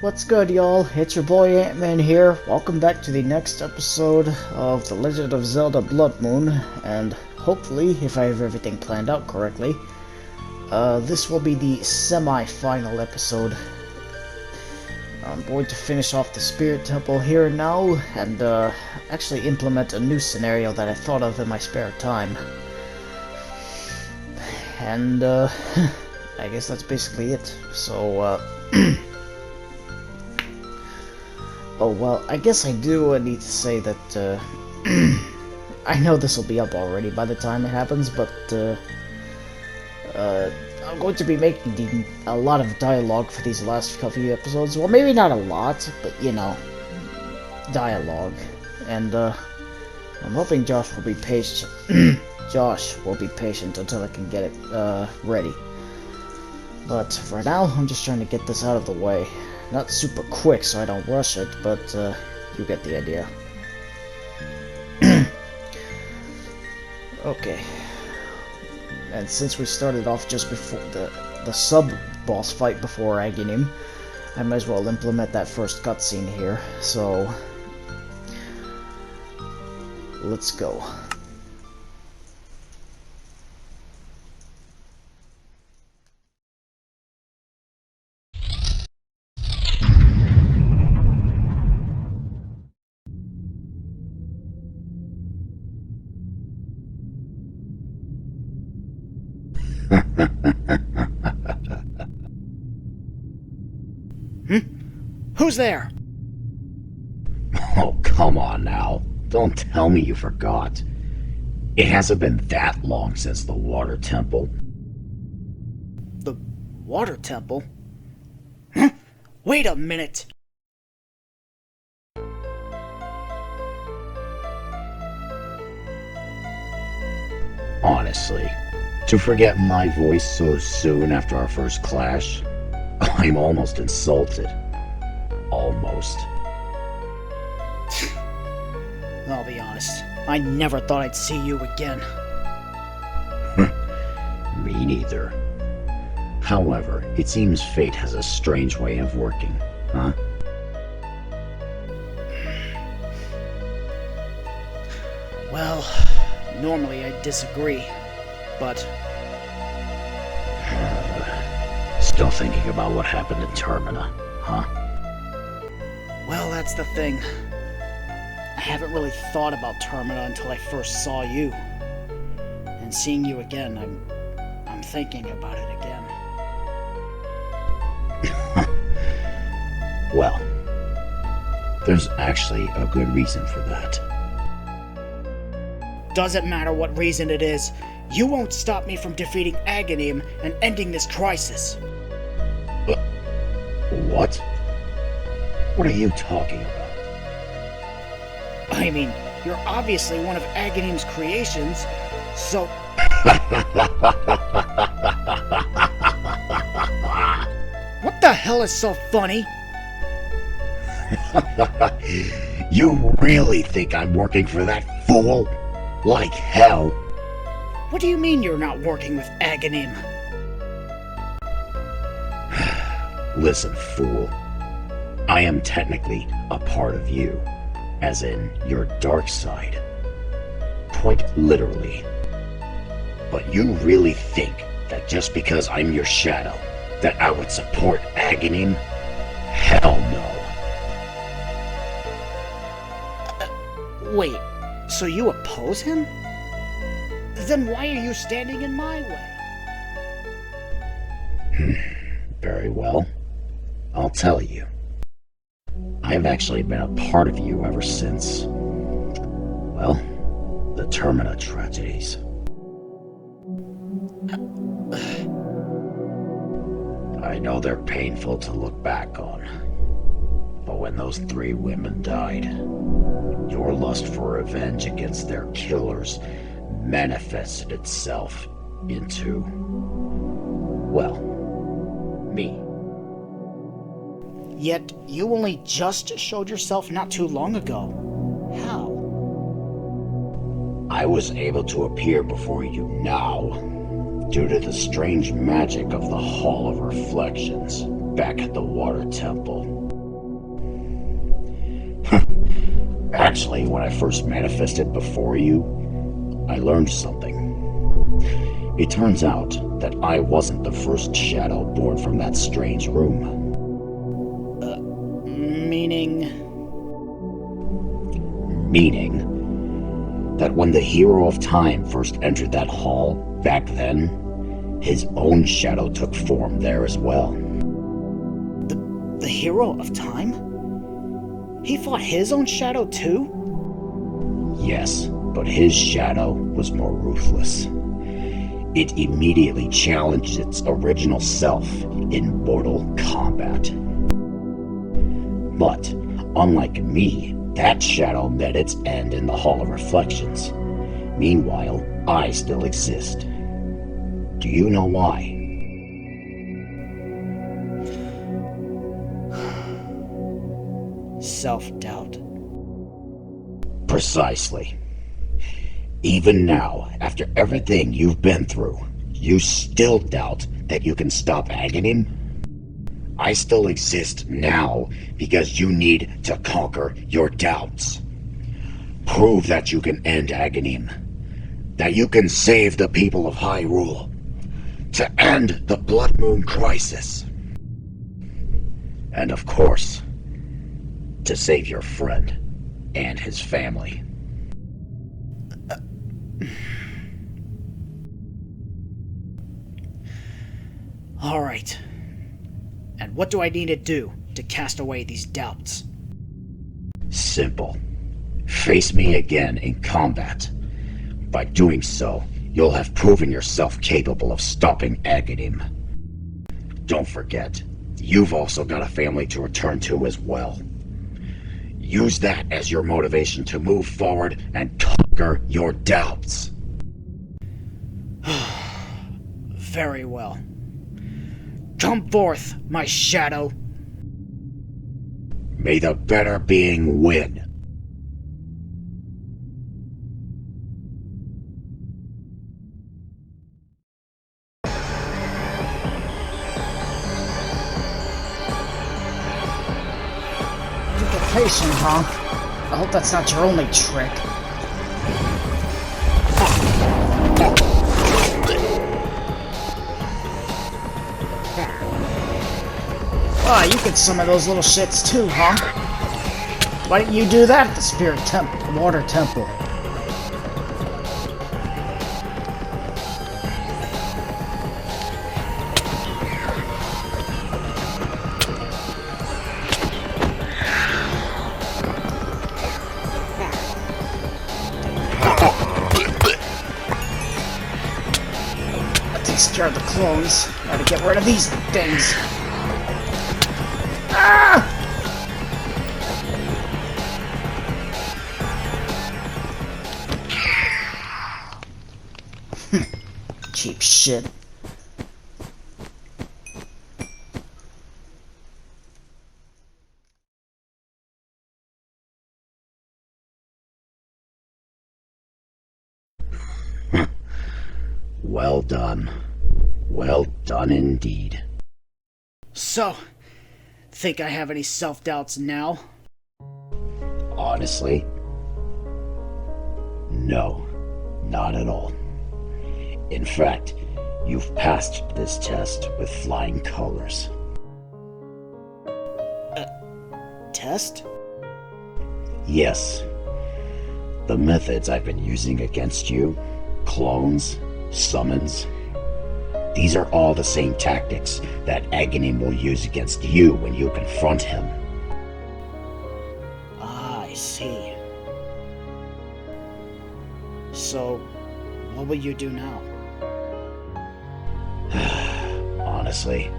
What's good, y'all? It's your boy Ant-Man here. Welcome back to the next episode of The Legend of Zelda Blood Moon, and hopefully, if I have everything planned out correctly, this will be the semi-final episode. I'm going to finish off the Spirit Temple here and now, and actually implement a new scenario that I thought of in my spare time. And, I guess that's basically it. So, oh, well, I guess I do need to say that, I know this will be up already by the time it happens, but, I'm going to be making a lot of dialogue for these last couple of episodes. Well, maybe not a lot, but, you know, dialogue. And, I'm hoping Josh will be patient. Josh will be patient until I can get it, ready. But for now, I'm just trying to get this out of the way. Not super quick so I don't rush it, but you get the idea. Okay. And since we started off just before the sub-boss fight before Agahnim, I might as well implement that first cutscene here, so let's go. Who's there? Oh, come on now. Don't tell me you forgot. It hasn't been that long since the Water Temple. The Water Temple? Huh? Wait a minute! Honestly, to forget my voice so soon after our first clash, I'm almost insulted. Almost. I'll be honest, I never thought I'd see you again. Me neither. However, it seems fate has a strange way of working, huh? Well, normally I disagree, but Still thinking about what happened in Termina, huh? well, that's the thing. I haven't really thought about Termina until I first saw you. And seeing you again, I'm thinking about it again. Well, there's actually a good reason for that. Doesn't matter what reason it is, you won't stop me from defeating Agahnim and ending this crisis. What? What are you talking about? I mean, you're obviously one of Agahnim's creations, so... What the hell is so funny? You really think I'm working for that fool? Like hell. What do you mean you're not working with Agahnim? Listen, fool. I am technically a part of you, as in your dark side. Quite literally. But you really think that just because I'm your shadow, that I would support Agahnim? Hell no. Wait, so you oppose him? Then why are you standing in my way? Very well. I'll tell you. I've actually been a part of you ever since, well, the Termina tragedies. I know they're painful to look back on, but when those 3 women died, your lust for revenge against their killers manifested itself into, well, me. Yet you only just showed yourself not too long ago. How? I was able to appear before you now due to the strange magic of the Hall of Reflections back at the Water Temple. Actually, when I first manifested before you, I learned something. It turns out that I wasn't the first shadow born from that strange room. Meaning? Meaning that when the hero of time first entered that hall back then, his own shadow took form there as well. The hero of time? He fought his own shadow too? Yes, but his shadow was more ruthless. It immediately challenged its original self in mortal combat. But, unlike me, that shadow met its end in the Hall of Reflections. Meanwhile, I still exist. Do you know why? Self-doubt. Precisely. Even now, after everything you've been through, you still doubt that you can stop Agahnim? I still exist now because you need to conquer your doubts. Prove that you can end Agahnim. That you can save the people of Hyrule. To end the Blood Moon crisis. And of course, to save your friend and his family. Alright. And what do I need to do to cast away these doubts? Simple. Face me again in combat. By doing so, you'll have proven yourself capable of stopping Agahnim. Don't forget, you've also got a family to return to as well. Use that as your motivation to move forward and conquer your doubts. Very well. Come forth, my shadow. May the better being win. Patient, huh? I hope that's not your only trick. Ah, you get some of those little shits too, huh? Why didn't you do that at the Spirit Temple, Water Temple? Scare the clones. Gotta get rid of these things. Ah! Cheap shit. Well done. Well done indeed. So, think I have any self-doubts now? Honestly, no, not at all. In fact, you've passed this test with flying colors. Test? Yes. The methods I've been using against you, clones, summons, these are all the same tactics that Agahnim will use against you when you confront him. Ah, I see. So, what will you do now? Honestly,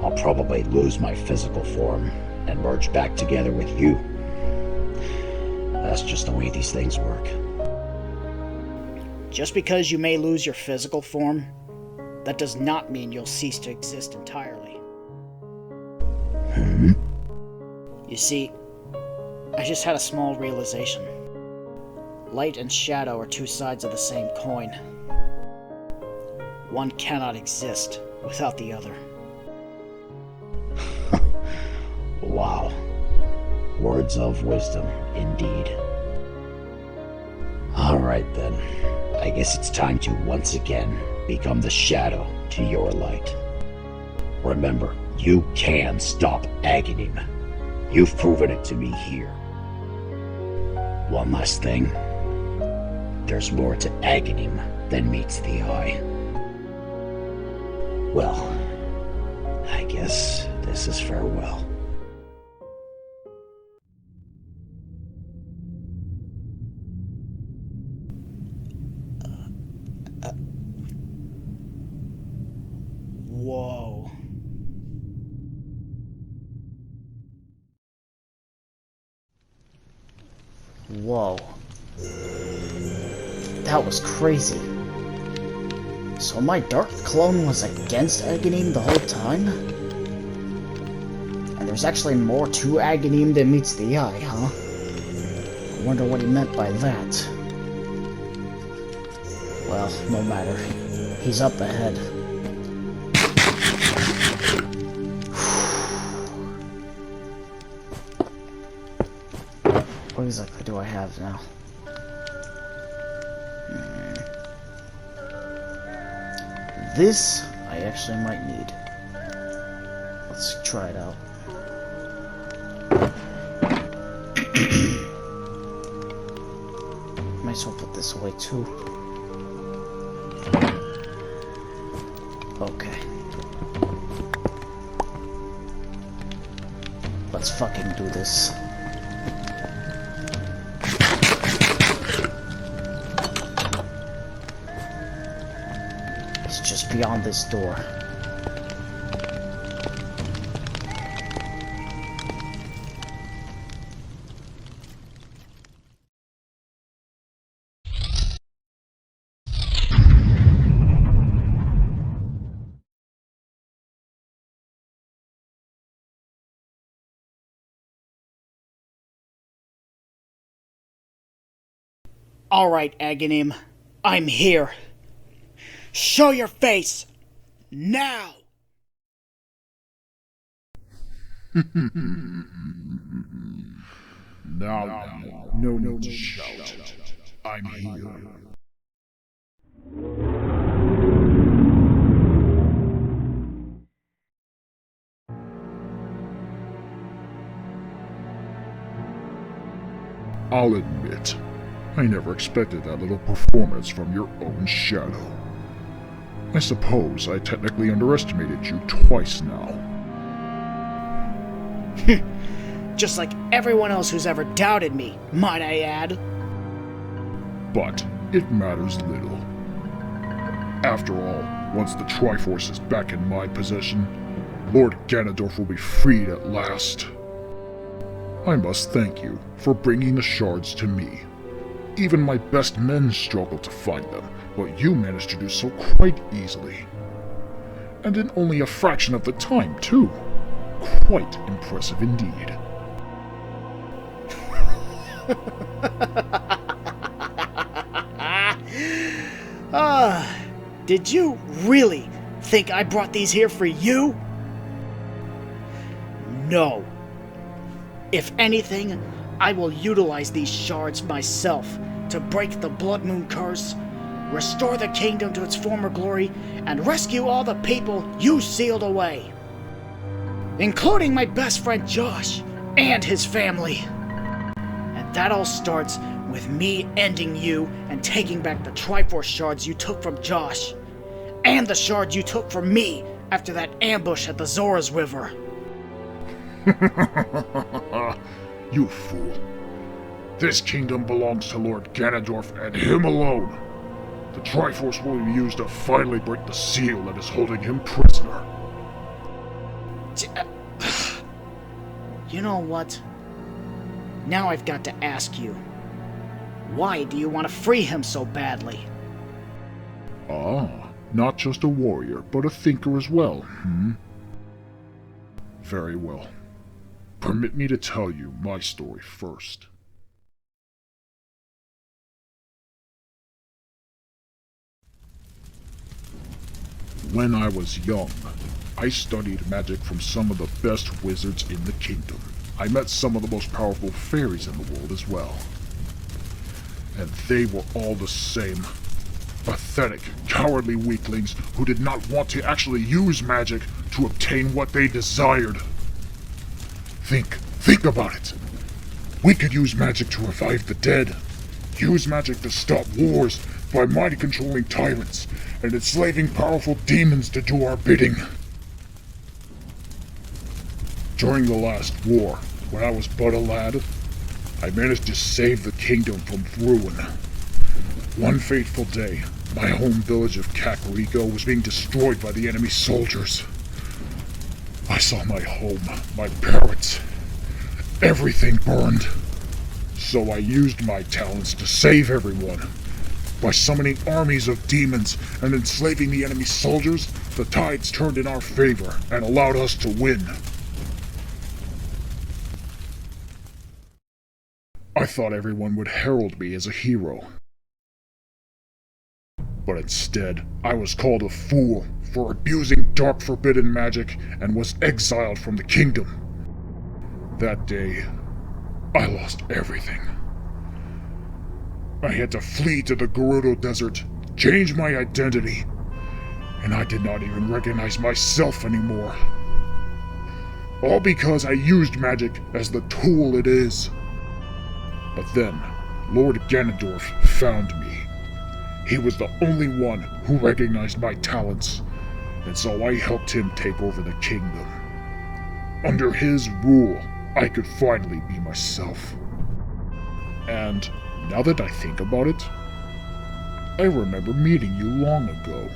I'll probably lose my physical form and merge back together with you. That's just the way these things work. Just because you may lose your physical form, that does not mean you'll cease to exist entirely. You see, I just had a small realization. Light and shadow are two sides of the same coin. One cannot exist without the other. Wow. Words of wisdom, indeed. Alright then. I guess it's time to once again become the shadow to your light. Remember, you can stop Agahnim. You've proven it to me here. One last thing. There's more to Agahnim than meets the eye. Well, I guess this is farewell. Whoa. Whoa. That was crazy. So my dark clone was against Agahnim the whole time? And there's actually more to Agahnim than meets the eye, huh? I wonder what he meant by that. Well, no matter. He's up ahead. What exactly do I have now? This I actually might need. Let's try it out. Might as well put this away too. Okay. Let's fucking do this. It's just beyond this door. Alright, Agahnim. I'm here. Show your face! Now! Now, no need to shout. I'm here. I'll admit, I never expected that little performance from your own shadow. I suppose I technically underestimated you twice now. Just like everyone else who's ever doubted me, might I add. But it matters little. After all, once the Triforce is back in my possession, Lord Ganondorf will be freed at last. I must thank you for bringing the shards to me. Even my best men struggle to find them, but you managed to do so quite easily. And in only a fraction of the time, too. Quite impressive indeed. Did you really think I brought these here for you? No. If anything, I will utilize these shards myself to break the Blood Moon curse, restore the kingdom to its former glory, and rescue all the people you sealed away. Including my best friend Josh and his family. And that all starts with me ending you and taking back the Triforce shards you took from Josh, and the shards you took from me after that ambush at the Zora's River. You fool. This kingdom belongs to Lord Ganondorf and him alone. The Triforce will be used to finally break the seal that is holding him prisoner. You know what? Now I've got to ask you. Why do you want to free him so badly? Ah, not just a warrior, but a thinker as well, Very well. Permit me to tell you my story first. When I was young, I studied magic from some of the best wizards in the kingdom. I met some of the most powerful fairies in the world as well. And they were all the same. Pathetic, cowardly weaklings who did not want to actually use magic to obtain what they desired. Think about it. We could use magic to revive the dead, use magic to stop wars by mind-controlling tyrants and enslaving powerful demons to do our bidding. During the last war, when I was but a lad, I managed to save the kingdom from ruin. One fateful day, my home village of Kakariko was being destroyed by the enemy soldiers. I saw my home, my parents, everything burned. So I used my talents to save everyone. By summoning armies of demons and enslaving the enemy soldiers, the tides turned in our favor and allowed us to win. I thought everyone would herald me as a hero. But instead, I was called a fool for abusing dark forbidden magic and was exiled from the kingdom. That day, I lost everything. I had to flee to the Gerudo Desert, change my identity, and I did not even recognize myself anymore. All because I used magic as the tool it is. But then, Lord Ganondorf found me. He was the only one who recognized my talents, and so I helped him take over the kingdom. Under his rule, I could finally be myself. And now that I think about it, I remember meeting you long ago,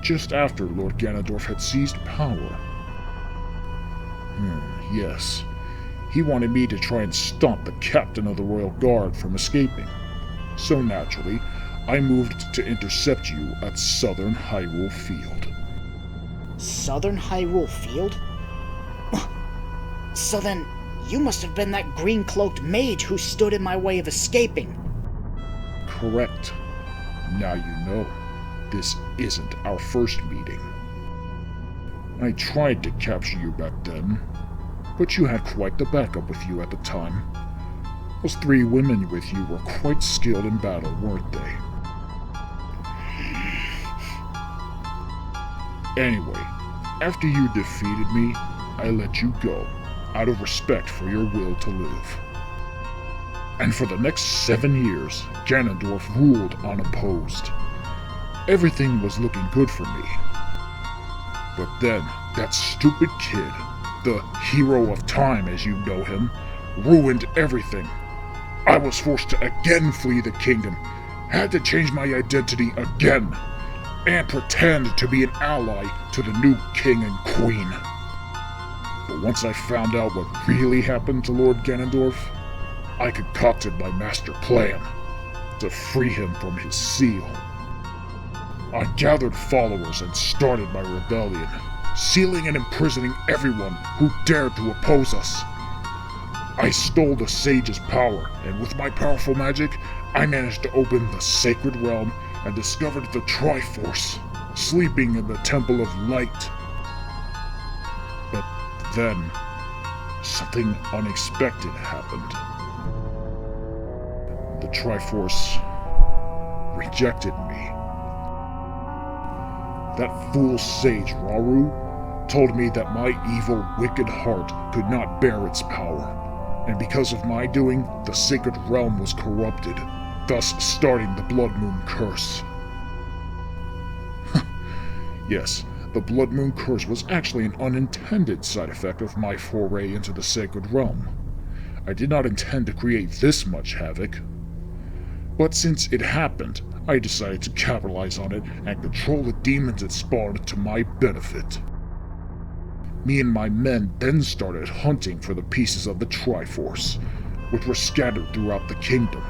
just after Lord Ganondorf had seized power. Yes, he wanted me to try and stop the captain of the Royal Guard from escaping. So naturally, I moved to intercept you at Southern Hyrule Field. Southern Hyrule Field? So then, you must have been that green-cloaked mage who stood in my way of escaping. Correct. Now you know, this isn't our first meeting. I tried to capture you back then, but you had quite the backup with you at the time. Those 3 women with you were quite skilled in battle, weren't they? Anyway, after you defeated me, I let you go, out of respect for your will to live. And for the next 7 years, Ganondorf ruled unopposed. Everything was looking good for me. But then, that stupid kid, the hero of time as you know him, ruined everything. I was forced to again flee the kingdom, had to change my identity again, and pretend to be an ally to the new king and queen. But once I found out what really happened to Lord Ganondorf, I concocted my master plan to free him from his seal. I gathered followers and started my rebellion, sealing and imprisoning everyone who dared to oppose us. I stole the sage's power, and with my powerful magic, I managed to open the sacred realm and discovered the Triforce, sleeping in the Temple of Light. But then, something unexpected happened. The Triforce rejected me. That fool sage Rauru told me that my evil, wicked heart could not bear its power, and because of my doing, the sacred realm was corrupted, thus starting the Blood Moon Curse. Yes, the Blood Moon Curse was actually an unintended side effect of my foray into the sacred realm. I did not intend to create this much havoc. But since it happened, I decided to capitalize on it and control the demons it spawned to my benefit. Me and my men then started hunting for the pieces of the Triforce, which were scattered throughout the kingdom.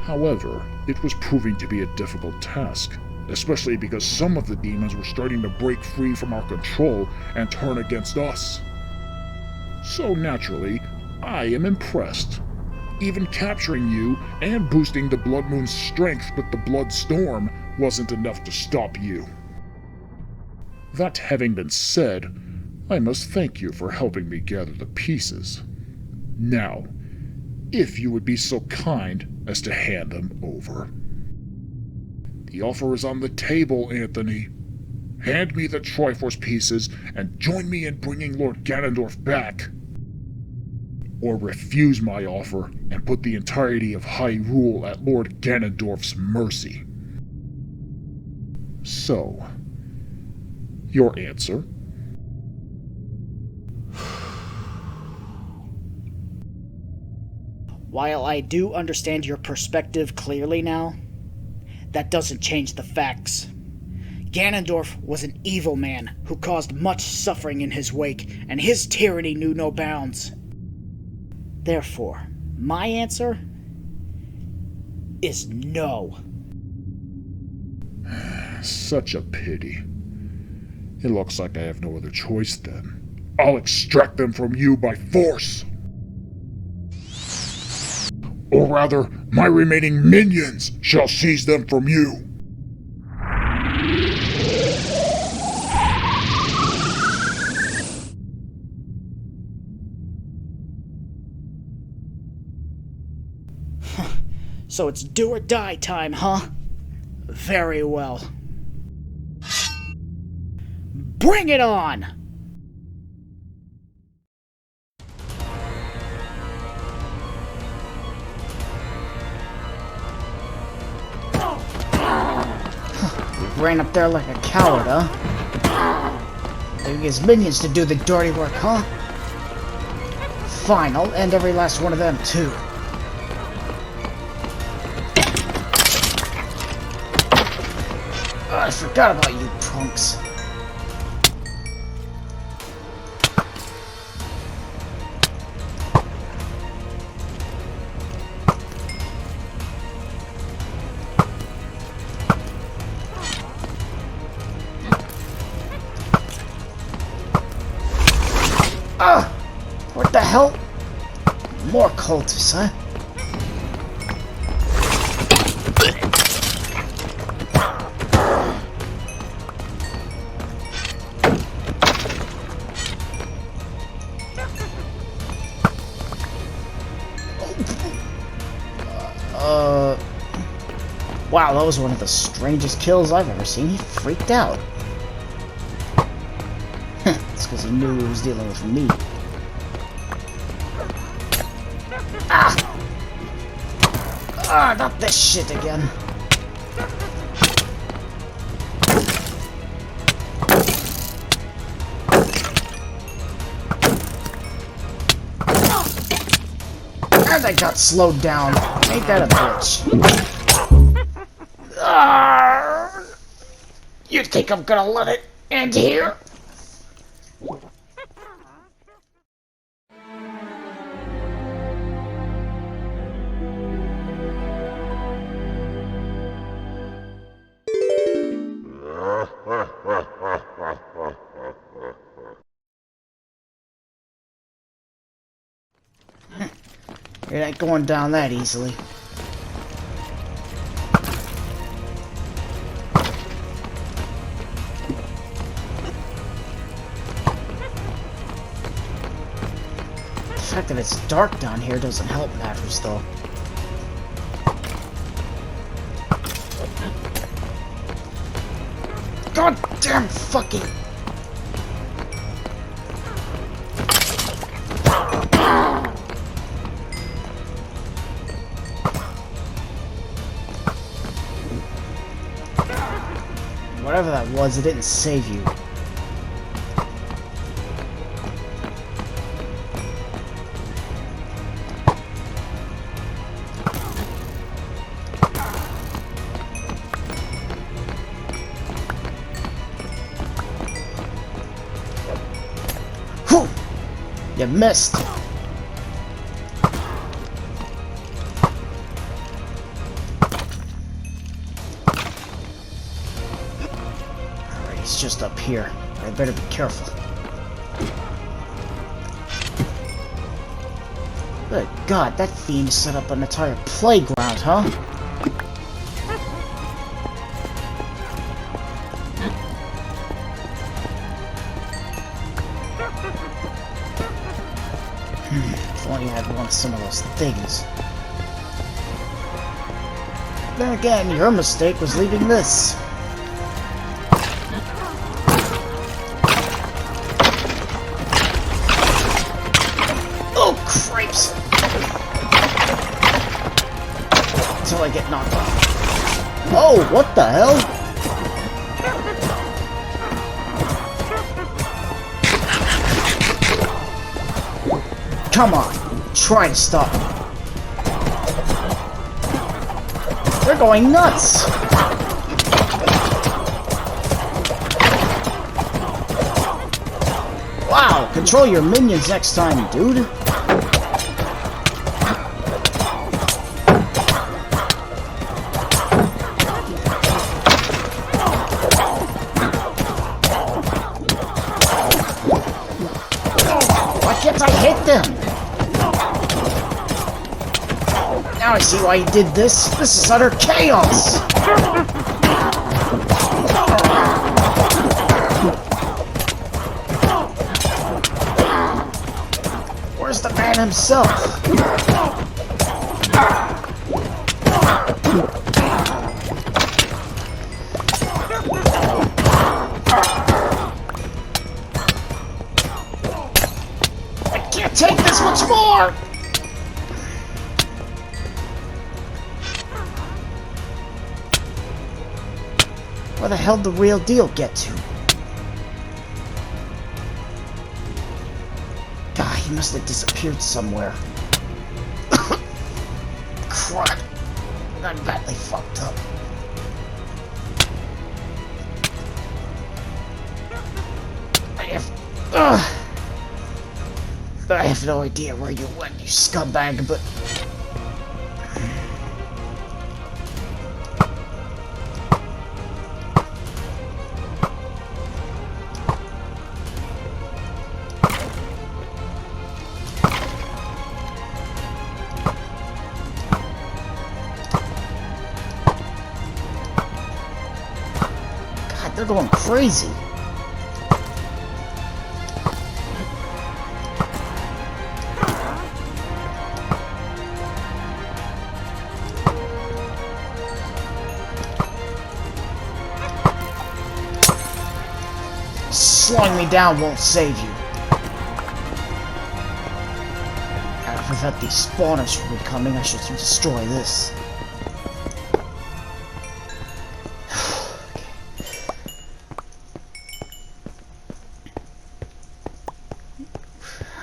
However, it was proving to be a difficult task, especially because some of the demons were starting to break free from our control and turn against us. So naturally, I am impressed. Even capturing you and boosting the Blood Moon's strength with the Blood Storm wasn't enough to stop you. That having been said, I must thank you for helping me gather the pieces. Now, if you would be so kind as to hand them over. The offer is on the table, Anthony. Hand me the Triforce pieces and join me in bringing Lord Ganondorf back. Or refuse my offer and put the entirety of Hyrule at Lord Ganondorf's mercy. So, your answer? While I do understand your perspective clearly now, that doesn't change the facts. Ganondorf was an evil man who caused much suffering in his wake, and his tyranny knew no bounds. Therefore, my answer is no. Such a pity. It looks like I have no other choice then. I'll extract them from you by force! Or rather, my remaining minions shall seize them from you! So it's do or die time, huh? Very well. Bring it on! Ran up there like a coward, huh? Leaving his minions to do the dirty work, huh? Fine, I'll end every last one of them, too. I forgot about you punks. What the hell? More cultists, huh? Wow, that was one of the strangest kills I've ever seen. He freaked out. It's because he knew he was dealing with me. Ah! Ah, not this shit again. And I got slowed down. Ain't that a bitch? You think I'm gonna let it end here? It ain't going down that easily. The fact that it's dark down here doesn't help matters, though. God damn fucking... Whatever that was, it didn't save you. Whew! You missed. He's just up here. I better be careful. Good God, that fiend set up an entire playground, huh? If only I had wanted some of those things. Then again, your mistake was leaving this. Oh, cripes! Until I get knocked off. Oh, what the hell? Come on, try to stop me. They're going nuts! Wow, control your minions next time, dude. Why can't I hit them? Now I see why he did this. This is utter chaos! Where's the man himself? I can't take this much more! Where the hell did the real deal get to? God, he must have disappeared somewhere. Crap. I'm badly fucked up. I have no idea where you went, you scumbag, but... They're going crazy. Slowing me down won't save you. Gotta prevent these spawners from becoming. I should destroy this.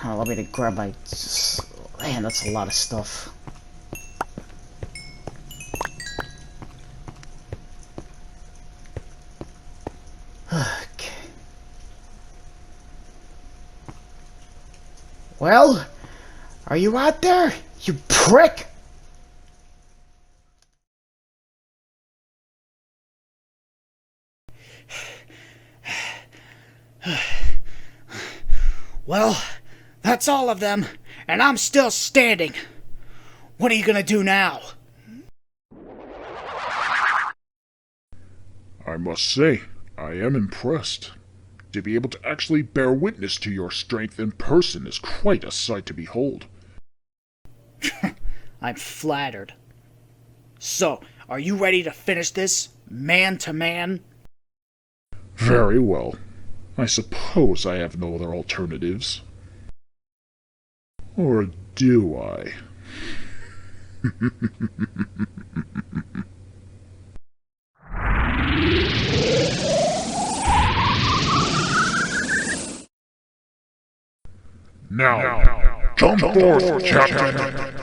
Allow me to grab my... Man, that's a lot of stuff. Okay. Well, are you out there, you prick? Well, that's all of them, and I'm still standing. What are you gonna do now? I must say, I am impressed. To be able to actually bear witness to your strength in person is quite a sight to behold. I'm flattered. So, are you ready to finish this, man to man? Very well. I suppose I have no other alternatives. Or do I? Now, come forth, Captain!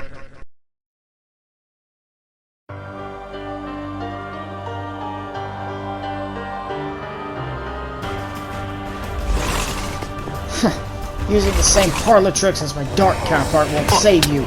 Using the same parlor tricks as my dark counterpart won't save you.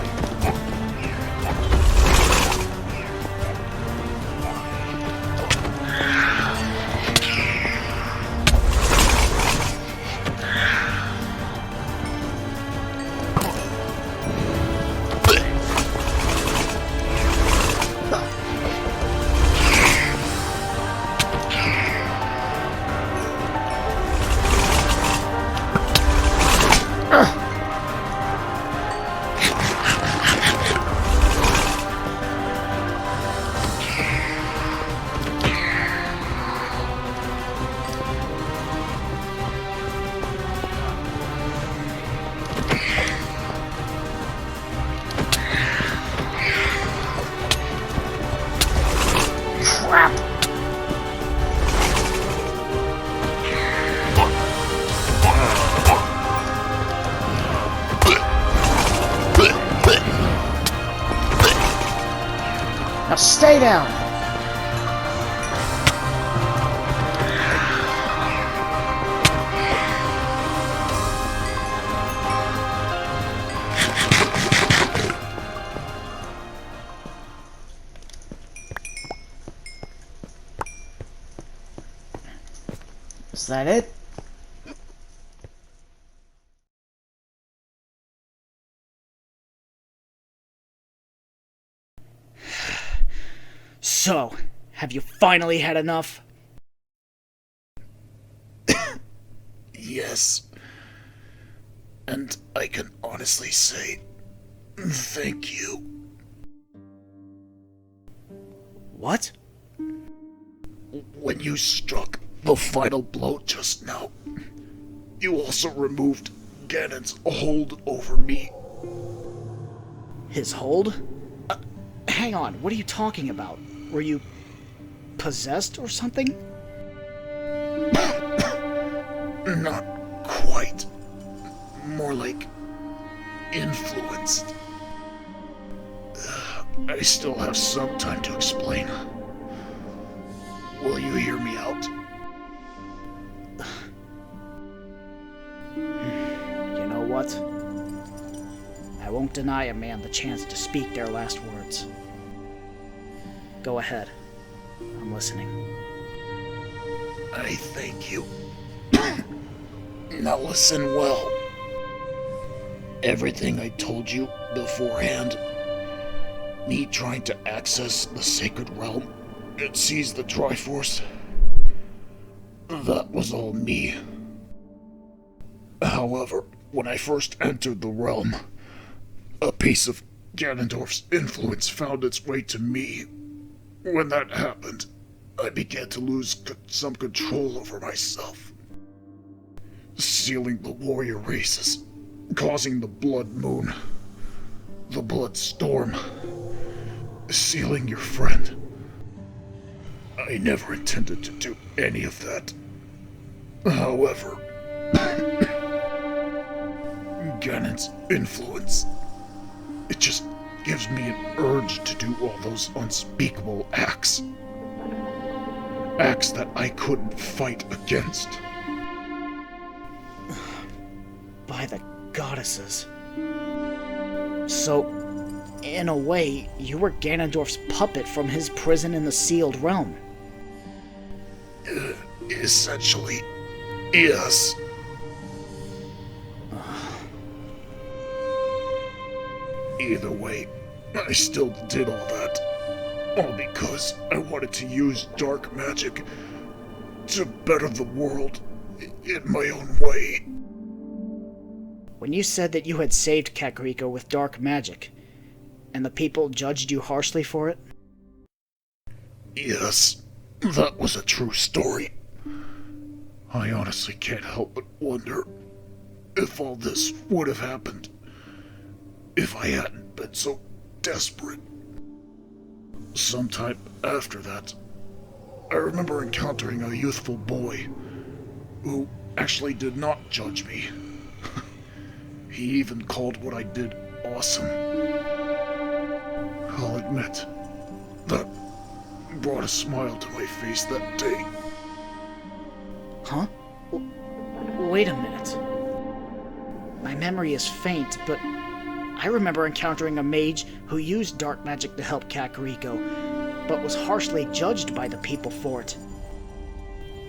Stay down! Is that it? So, have you finally had enough? Yes. And I can honestly say, thank you. What? When you struck the final blow just now, you also removed Ganon's hold over me. His hold? Hang on, what are you talking about? Were you possessed or something? Not quite. More like influenced. I still have some time to explain. Will you hear me out? You know what? I won't deny a man the chance to speak their last words. Go ahead. I'm listening. I thank you. Now listen well. Everything I told you beforehand, me trying to access the sacred realm and seize the Triforce, that was all me. However, when I first entered the realm, a piece of Ganondorf's influence found its way to me. When that happened, I began to lose some control over myself, sealing the warrior races, causing the blood moon, the blood storm, sealing your friend. I never intended to do any of that. However, Ganon's influence, it just gives me an urge to do all those unspeakable acts. Acts that I couldn't fight against. By the goddesses. So, in a way, you were Ganondorf's puppet from his prison in the sealed realm. Essentially, yes. Either way, I still did all that. All because I wanted to use dark magic to better the world in my own way. When you said that you had saved Kakariko with dark magic, and the people judged you harshly for it? Yes, that was a true story. I honestly can't help but wonder if all this would have happened if I hadn't been so desperate. Sometime after that, I remember encountering a youthful boy who actually did not judge me. He even called what I did awesome. I'll admit, that brought a smile to my face that day. Huh? Wait a minute. My memory is faint, but I remember encountering a mage who used dark magic to help Kakariko, but was harshly judged by the people for it.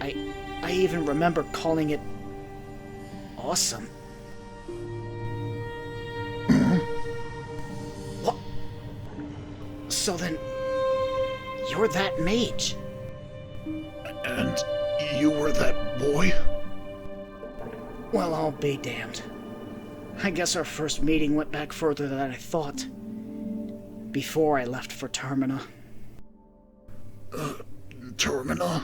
I even remember calling it awesome. What? So then, you're that mage? And you were that boy? Well, I'll be damned. I guess our first meeting went back further than I thought. Before I left for Termina. Termina?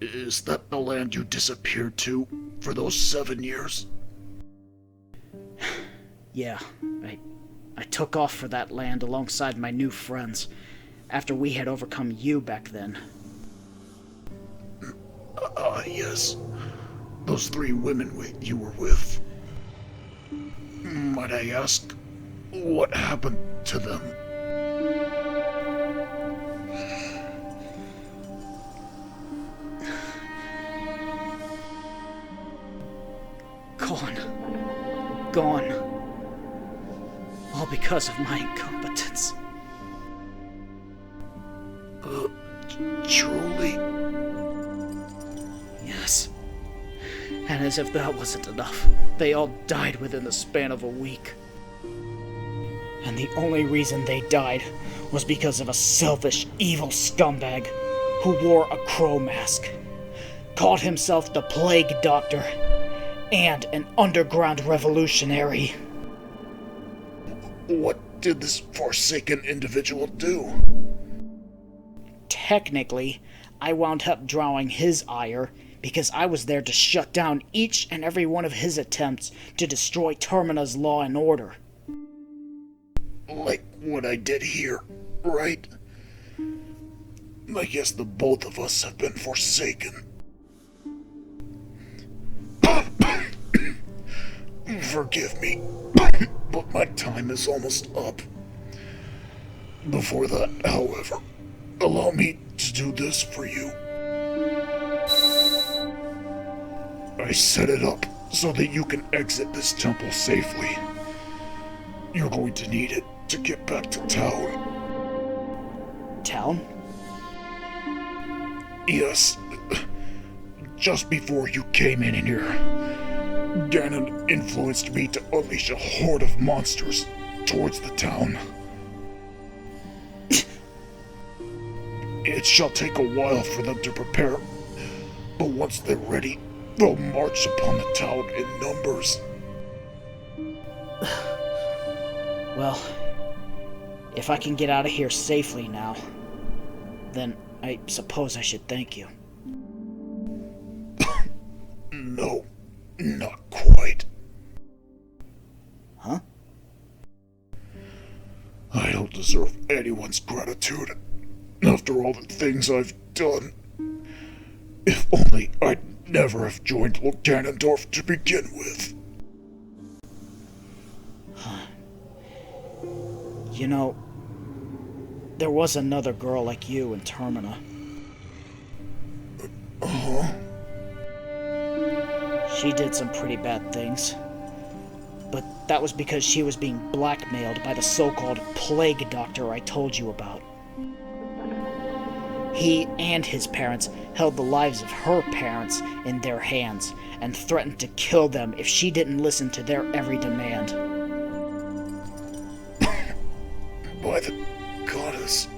Is that the land you disappeared to for those 7 years? Yeah, I took off for that land alongside my new friends, after we had overcome you back then. Yes. Those 3 women you were with. Might I ask, what happened to them? fallen. Gone. All because of my incompetence. Truly? Yes. And as if that wasn't enough, they all died within the span of a week. And the only reason they died was because of a selfish, evil scumbag who wore a crow mask, called himself the Plague Doctor, and an underground revolutionary. What did this forsaken individual do? Technically, I wound up drawing his ire because I was there to shut down each and every one of his attempts to destroy Termina's law and order. Like what I did here, right? I guess the both of us have been forsaken. Forgive me, but my time is almost up. Before that, however, allow me to do this for you. I set it up so that you can exit this temple safely. You're going to need it to get back to town. Town? Yes. Just before you came in here, Ganon influenced me to unleash a horde of monsters towards the town. It shall take a while for them to prepare, but once they're ready, they'll march upon the town in numbers. Well, if I can get out of here safely now, then I suppose I should thank you. No, not quite. Huh? I don't deserve anyone's gratitude after all the things I've done. If only I'd never have joined Lord Ganondorf to begin with. You know, there was another girl like you in Termina. Huh? She did some pretty bad things. But that was because she was being blackmailed by the so-called Plague Doctor I told you about. He and his parents held the lives of her parents in their hands and threatened to kill them if she didn't listen to their every demand. By the goddess.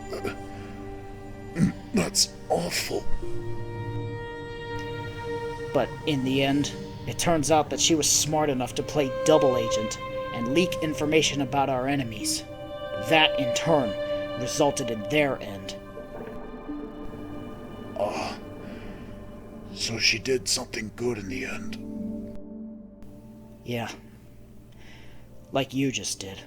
That's awful. But in the end, it turns out that she was smart enough to play double agent and leak information about our enemies. That, in turn, resulted in their end. So she did something good in the end. Yeah. Like you just did.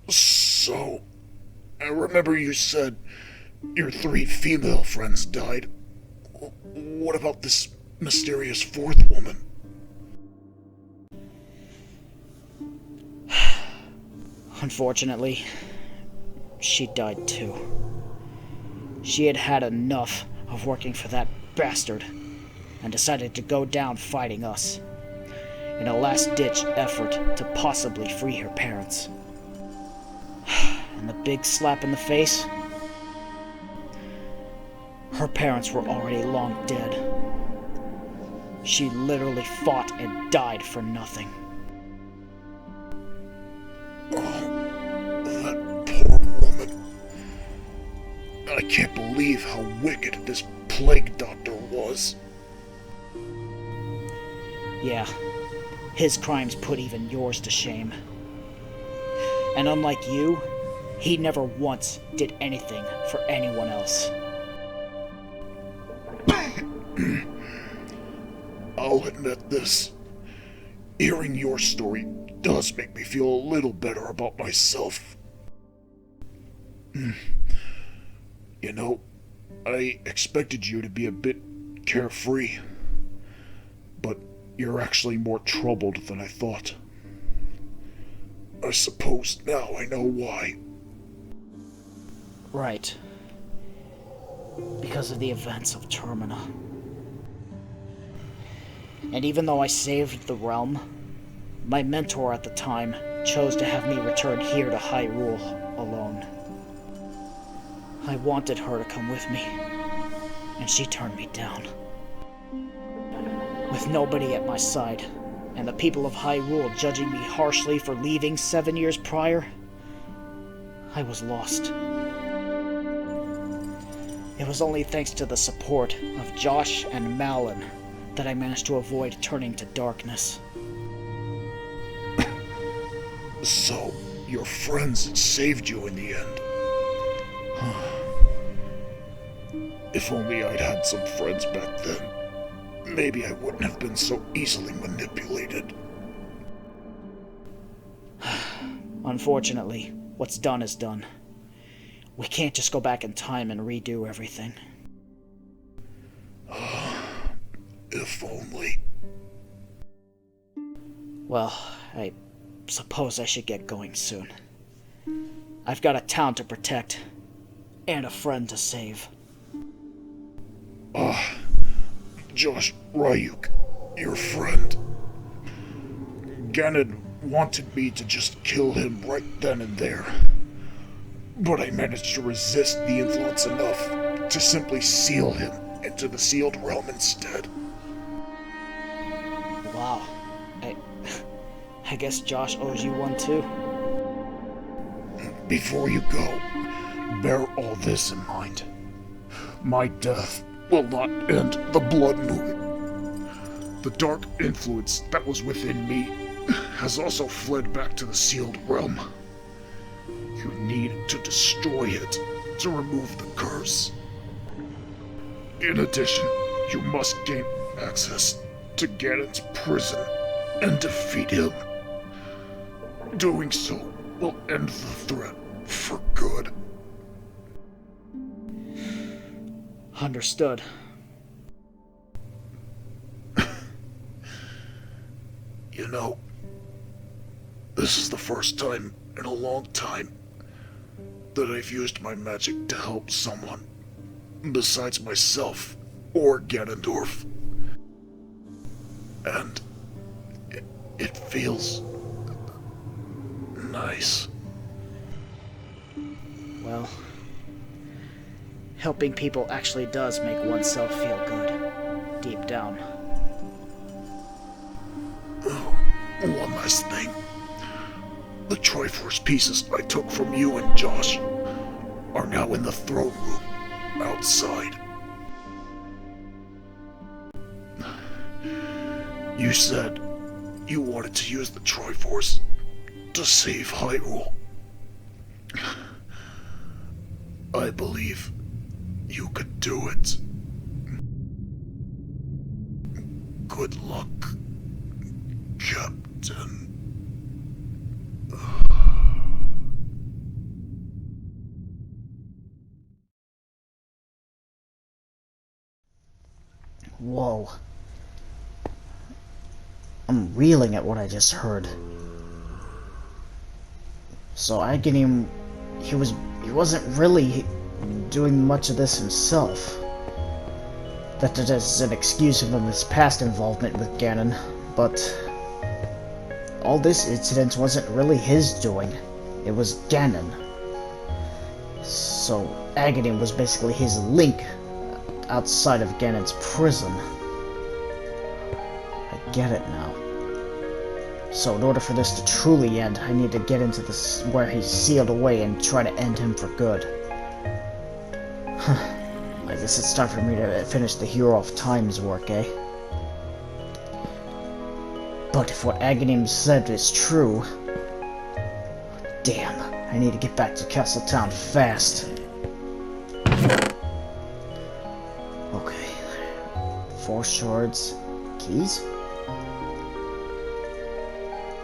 So, I remember you said your 3 female friends died. What about this mysterious 4th woman? Unfortunately, she died too. She had had enough of working for that bastard and decided to go down fighting us in a last-ditch effort to possibly free her parents. And the big slap in the face? Her parents were already long dead. She literally fought and died for nothing. That poor woman. I can't believe how wicked this Plague Doctor was. Yeah, his crimes put even yours to shame. And unlike you, he never once did anything for anyone else. I'll admit this. Hearing your story does make me feel a little better about myself. You know, I expected you to be a bit carefree, but you're actually more troubled than I thought. I suppose now I know why. Right. Because of the events of Termina. And even though I saved the realm, my mentor at the time chose to have me return here to Hyrule alone. I wanted her to come with me, and she turned me down. With nobody at my side, and the people of Hyrule judging me harshly for leaving 7 years prior, I was lost. It was only thanks to the support of Josh and Malin that I managed to avoid turning to darkness. So, your friends saved you in the end. If only I'd had some friends back then, maybe I wouldn't have been so easily manipulated. Unfortunately, what's done is done. We can't just go back in time and redo everything. If only. Well, I suppose I should get going soon. I've got a town to protect, and a friend to save. Josh Ryuk, your friend. Ganon wanted me to just kill him right then and there. But I managed to resist the influence enough to simply seal him into the sealed realm instead. Wow. I guess Josh owes you one too. Before you go, bear all this in mind. My death will not end the Blood Moon. The dark influence that was within me has also fled back to the sealed realm. You need to destroy it to remove the curse. In addition, you must gain access to Ganon's prison and defeat him. Doing so will end the threat for good. Understood. You know, this is the first time in a long time that I've used my magic to help someone besides myself or Ganondorf. And it feels nice. Well, helping people actually does make oneself feel good, deep down. One last thing. The Triforce pieces I took from you and Josh are now in the throne room outside. You said you wanted to use the Triforce to save Hyrule. I believe you could do it. Good luck, Captain. Whoa. I'm reeling at what I just heard. So Agahnim, he wasn't really doing much of this himself. That is an excuse of his past involvement with Ganon, but all this incident wasn't really his doing. It was Ganon. So Agahnim was basically his link outside of Ganon's prison. I get it now. So in order for this to truly end, I need to get into this where he's sealed away and try to end him for good. I guess it's time for me to finish the Hero of Time's work, eh? But if what Agahnim said is true... Damn, I need to get back to Castle Town fast. Okay. 4 shards. Keys?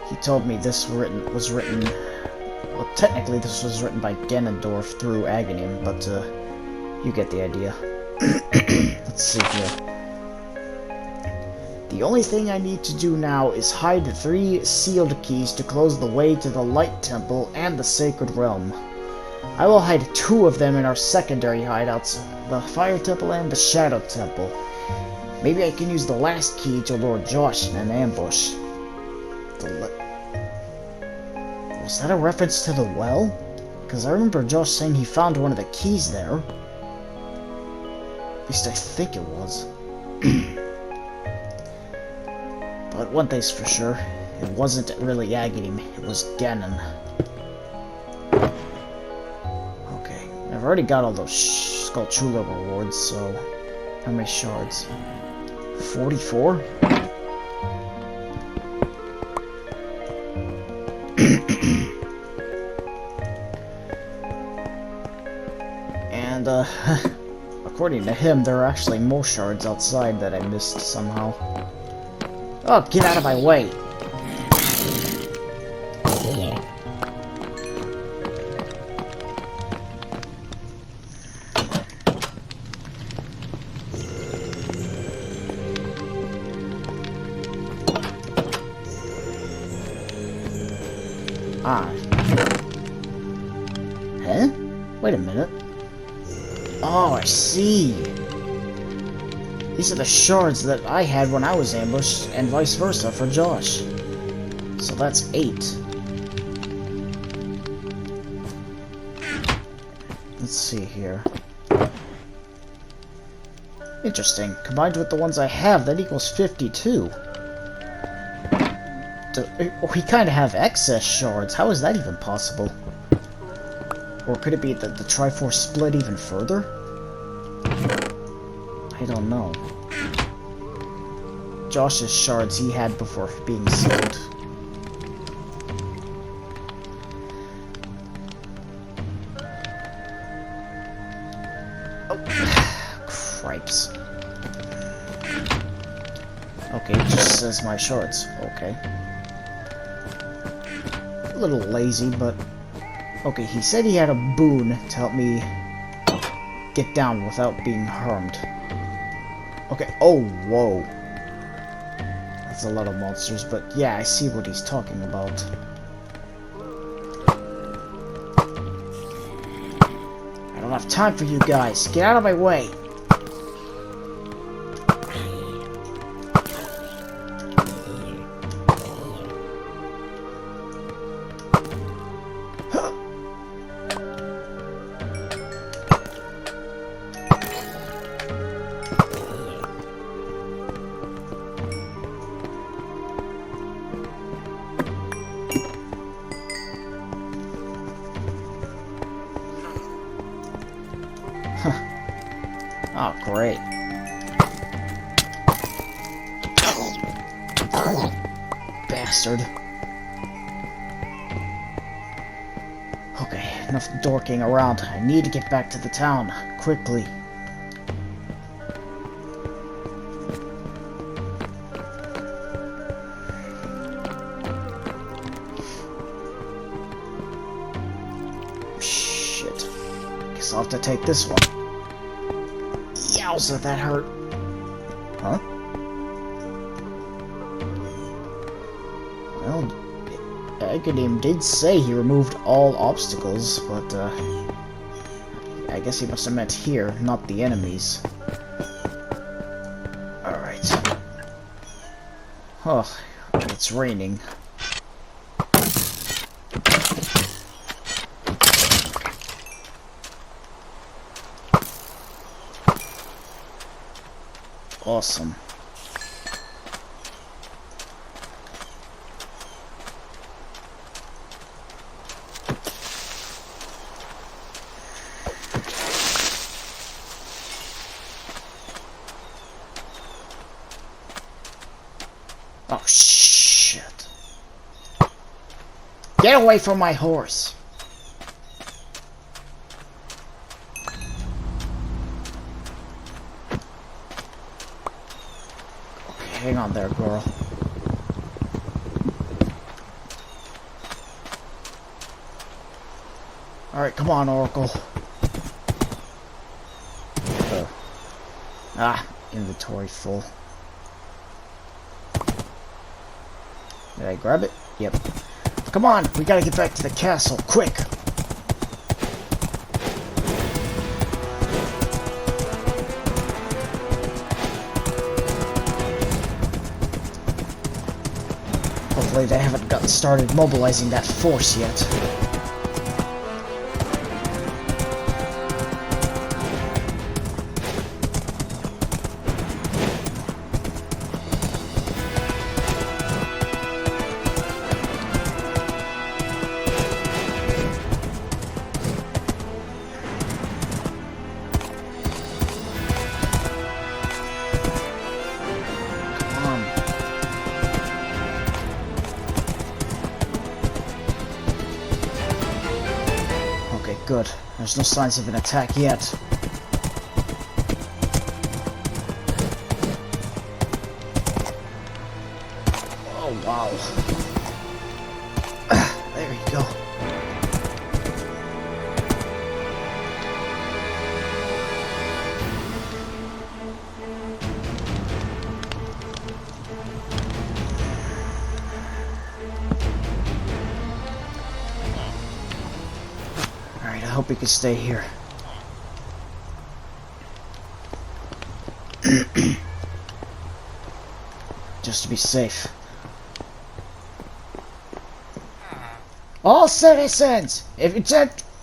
He told me this was written... Well, technically this was written by Ganondorf through Agahnim, but you get the idea. Let's see here. The only thing I need to do now is hide 3 sealed keys to close the way to the Light Temple and the Sacred Realm. I will hide 2 of them in our secondary hideouts, the Fire Temple and the Shadow Temple. Maybe I can use the last key to lure Josh in an ambush. Was that a reference to the well? Because I remember Josh saying he found one of the keys there. At least I think it was. But one thing's for sure, it wasn't really Agahnim, it was Ganon. Okay, I've already got all those Skulltula rewards, so... How many shards? 44? And, according to him, there are actually more shards outside that I missed somehow. Oh, get out of my way! Ah. Huh? Wait a minute. Oh, I see. These are the shards that I had when I was ambushed, and vice versa for Josh. So that's 8. Let's see here. Interesting. Combined with the ones I have, that equals 52. We kind of have excess shards. How is that even possible? Or could it be that the Triforce split even further? I don't know. Josh's shards he had before being sold. Oh, cripes. Okay, it just says my shards. Okay. A little lazy, but... Okay, he said he had a boon to help me get down without being harmed. Okay, oh, whoa. That's a lot of monsters, but yeah, I see what he's talking about. I don't have time for you guys. Get out of my way. Oh, great. Bastard. Okay, enough dorking around. I need to get back to the town, quickly. Shit. Guess I'll have to take this one. Yowza, that hurt. Huh? Well, Agahnim did say he removed all obstacles, but, I guess he must have meant here, not the enemies. Alright. Oh, it's raining. Awesome. Oh, shit. Get away from my horse. Hang on there, girl. Alright, come on, Oracle. Oh. Ah, inventory full. Did I grab it? Yep. Come on, we gotta get back to the castle, quick! Hopefully they haven't gotten started mobilizing that force yet. Good. There's no signs of an attack yet. Oh, wow. There you go. I hope he can stay here. Just to be safe. All citizens, if you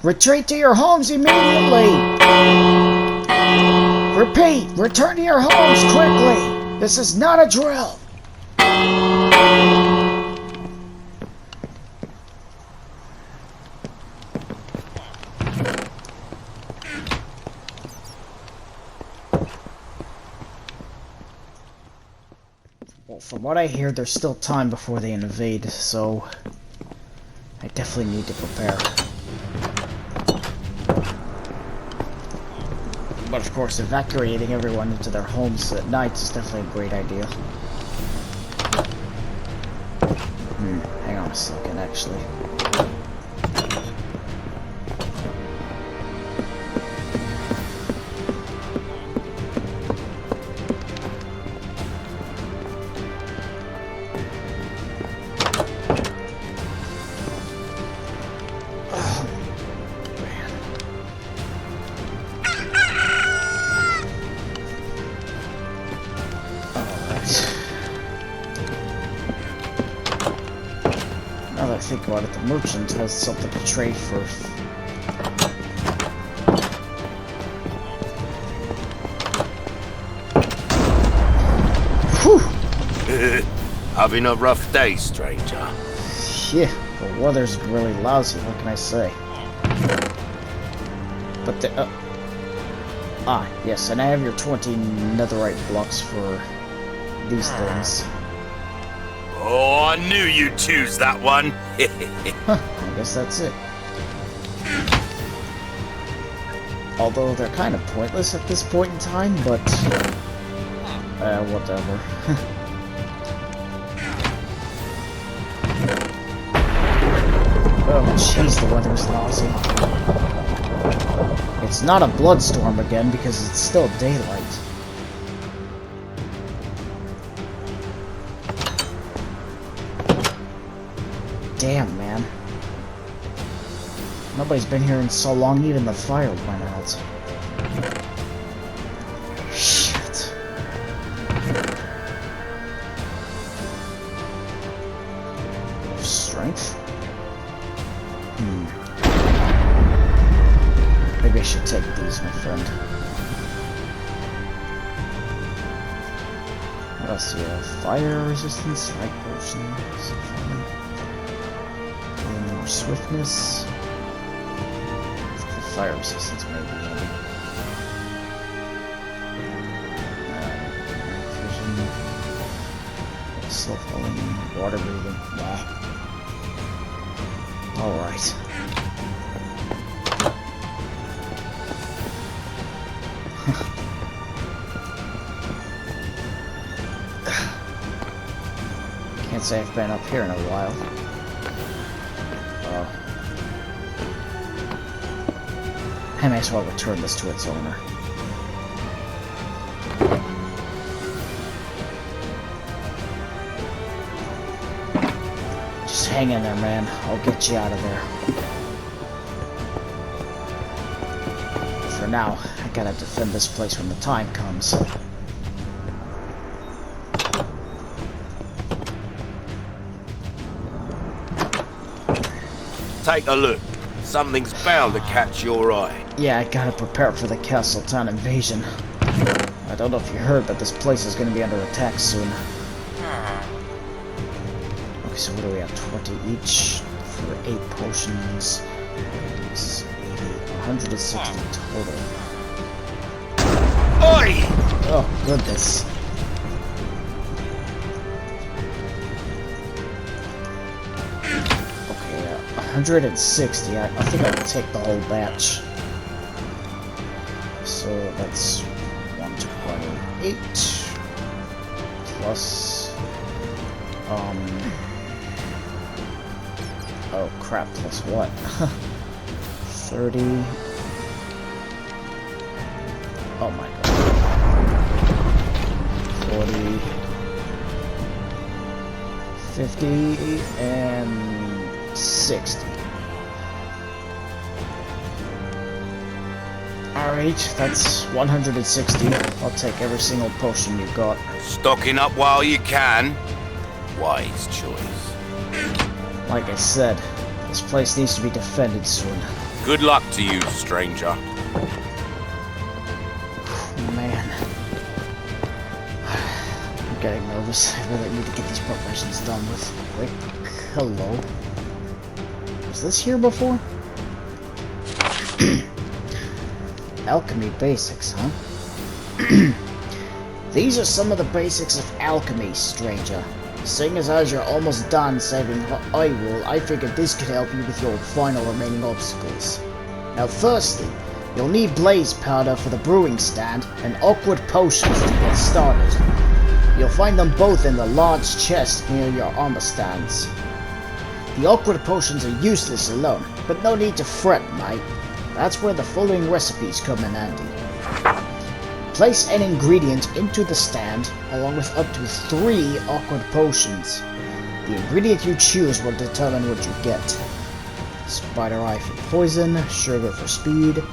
retreat to your homes immediately. Repeat, return to your homes quickly. This is not a drill. Well, from what I hear, there's still time before they invade, so I definitely need to prepare. But of course, evacuating everyone into their homes at night is definitely a great idea. Hang on a second, actually. Now that I think about it, the merchant has something to trade for. Whew! Having a rough day, stranger. Yeah, the weather's really lousy, what can I say? But the... yes, and I have your 20 netherite blocks for these things. Oh, I knew you'd choose that one. Huh, I guess that's it. Although they're kind of pointless at this point in time, but... whatever. Oh, jeez, the weather's lousy. It's not a bloodstorm again, because it's still daylight. Damn, man. Nobody's been here in so long, even the fire went out. Shit. Strength? Maybe I should take these, my friend. What else do you have? Fire resistance, light potion, more swiftness. The fire resistance may be handy. Vision. Slow falling, water breathing. Nah. Alright. Can't say I've been up here in a while. I may as well return this to its owner. Just hang in there, man. I'll get you out of there. For now, I gotta defend this place when the time comes. Take a look. Something's bound to catch your eye. Yeah, I gotta prepare for the Castle Town invasion. I don't know if you heard, but this place is gonna be under attack soon. Okay, so what do we have? 20 each for 8 potions. 80, 160 total. Oi! Oh, goodness. Okay, 160. I think I'll take the whole batch. So that's 128 plus oh crap, plus what? 30. Oh my god. 40, 50, and 60. Alright, that's 160. I'll take every single potion you got. Stocking up while you can. Wise choice. Like I said, this place needs to be defended soon. Good luck to you, stranger. Man. I'm getting nervous. I really need to get these preparations done with quick. Hello. Was this here before? Alchemy basics, huh? These are some of the basics of alchemy, stranger. Seeing as you're almost done saving Hyrule, I figured this could help you with your final remaining obstacles. Now firstly, you'll need blaze powder for the brewing stand and awkward potions to get started. You'll find them both in the large chest near your armor stands. The awkward potions are useless alone, but no need to fret, mate. That's where the following recipes come in handy. Place an ingredient into the stand, along with up to 3 awkward potions. The ingredient you choose will determine what you get. Spider Eye for poison, sugar for speed,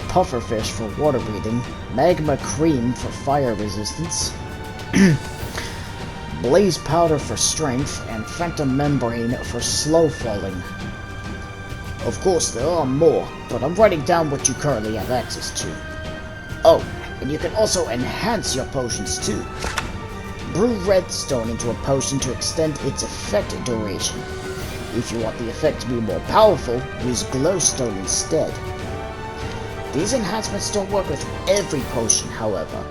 pufferfish for water breathing, magma cream for fire resistance, blaze powder for strength, and phantom membrane for slow falling. Of course, there are more, but I'm writing down what you currently have access to. Oh, and you can also enhance your potions too. Brew redstone into a potion to extend its effect duration. If you want the effect to be more powerful, use glowstone instead. These enhancements don't work with every potion, however.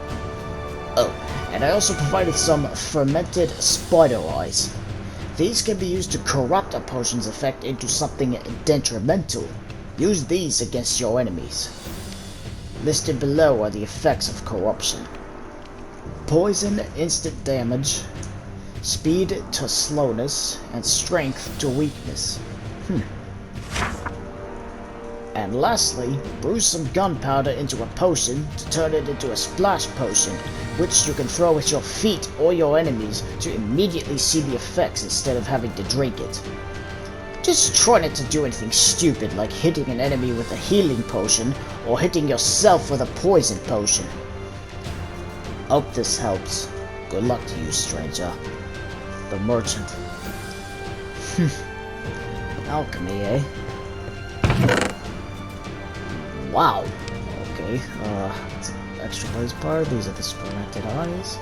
Oh, and I also provided some fermented spider eyes. These can be used to corrupt a potion's effect into something detrimental. Use these against your enemies. Listed below are the effects of corruption. Poison, instant damage, speed to slowness, and strength to weakness. And lastly, brew some gunpowder into a potion to turn it into a splash potion, which you can throw at your feet or your enemies to immediately see the effects instead of having to drink it. Just try not to do anything stupid like hitting an enemy with a healing potion or hitting yourself with a poison potion. Hope this helps. Good luck to you, stranger. The merchant. Alchemy, eh? Wow. Okay, extra blaze powder. These are the fermented eyes.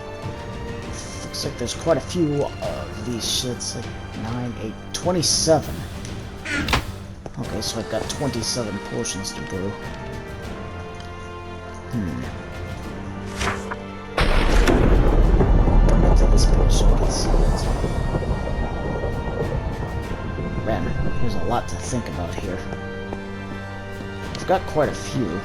Looks like there's quite a few of these shits, like 9, 8, 27. Okay, so I've got 27 portions to brew. Until this potion gets sealed. Man, there's a lot to think about here. I've got quite a few.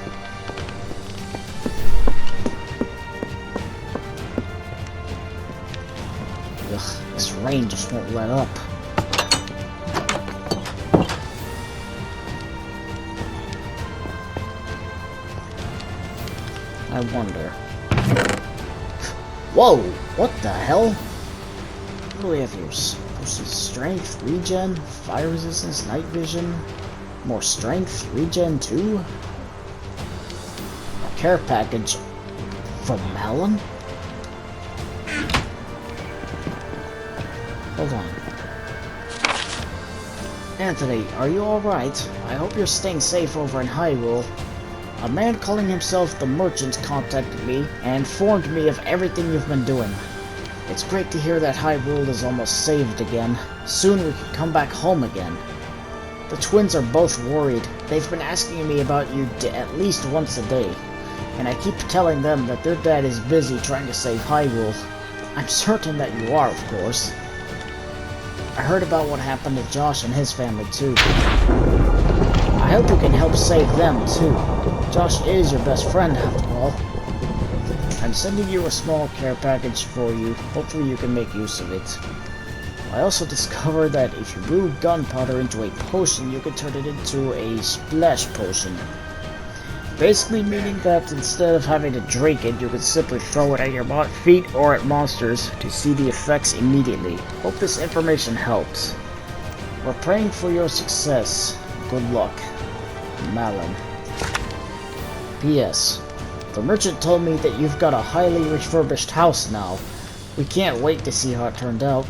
Ugh, this rain just won't let up. I wonder. Whoa! What the hell? What do we have here? Potions, strength, regen, fire resistance, night vision, more strength, regen 2. A care package from Melon? Hold on. Anthony, are you alright? I hope you're staying safe over in Hyrule. A man calling himself the Merchant contacted me and informed me of everything you've been doing. It's great to hear that Hyrule is almost saved again. Soon we can come back home again. The twins are both worried. They've been asking me about you at least once a day, and I keep telling them that their dad is busy trying to save Hyrule. I'm certain that you are, of course. I heard about what happened to Josh and his family, too. I hope you can help save them, too. Josh is your best friend, after all. I'm sending you a small care package for you. Hopefully you can make use of it. I also discovered that if you brew gunpowder into a potion, you can turn it into a splash potion. Basically meaning that instead of having to drink it, you can simply throw it at your feet or at monsters to see the effects immediately. Hope this information helps. We're praying for your success. Good luck. Malin. P.S. The merchant told me that you've got a highly refurbished house now. We can't wait to see how it turned out.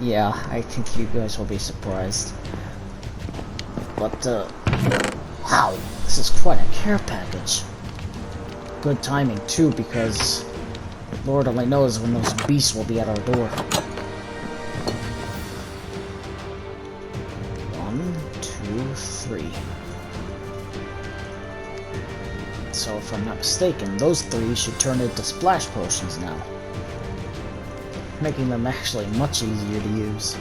Yeah, I think you guys will be surprised. But, wow, this is quite a care package. Good timing, too, because Lord only knows when those beasts will be at our door. 1, 2, 3. So, if I'm not mistaken, those 3 should turn into splash potions now, making them actually much easier to use.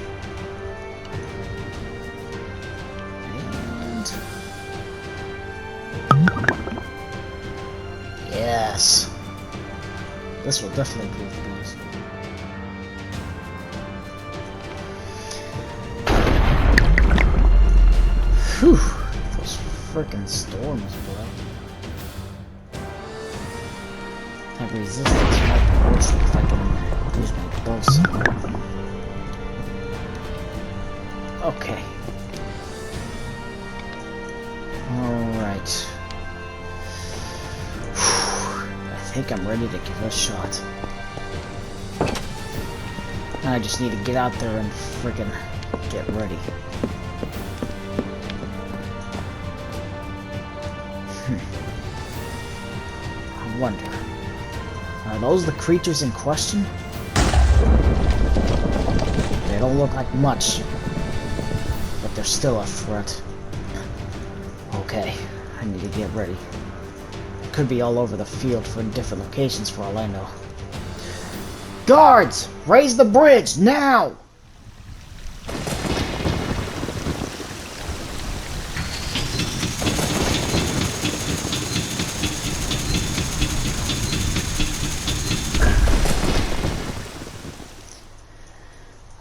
And yes, this will definitely prove to be useful. Whew, those frickin' storms, bro. That resistance might be worse if I can use my bow somewhere. Okay. Alright. I think I'm ready to give it a shot. I just need to get out there and frickin' get ready. I wonder, are those the creatures in question? They don't look like much, but they're still a threat. Okay, I need to get ready. Could be all over the field for different locations for all I know. Guards! Raise the bridge, now!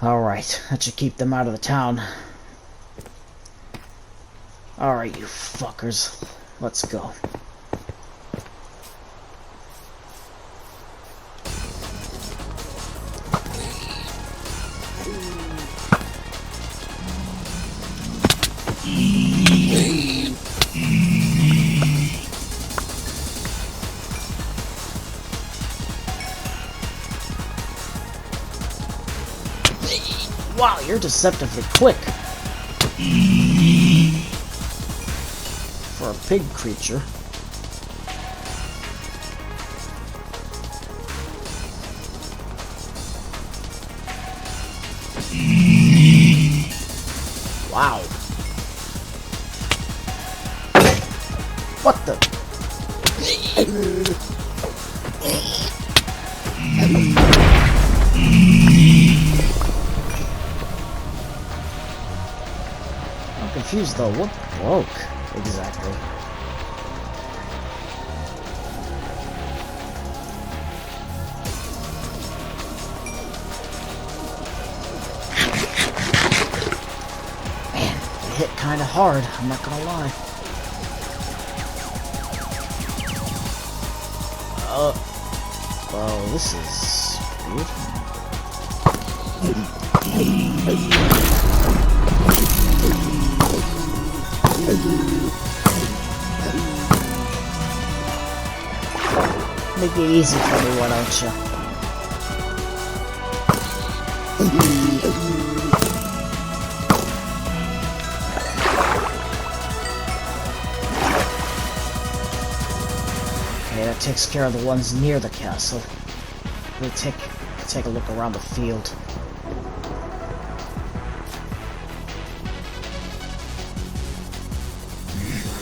Alright, that should keep them out of the town. Alright, you fuckers. Let's go. Wow, you're deceptively quick. For a pig creature. Wow. What the? I'm confused though. What broke exactly? Man, it hit kinda hard, I'm not gonna lie. Well, this is weird. Make it easy for me, why don't you? takes care of the ones near the castle. We'll take a look around the field.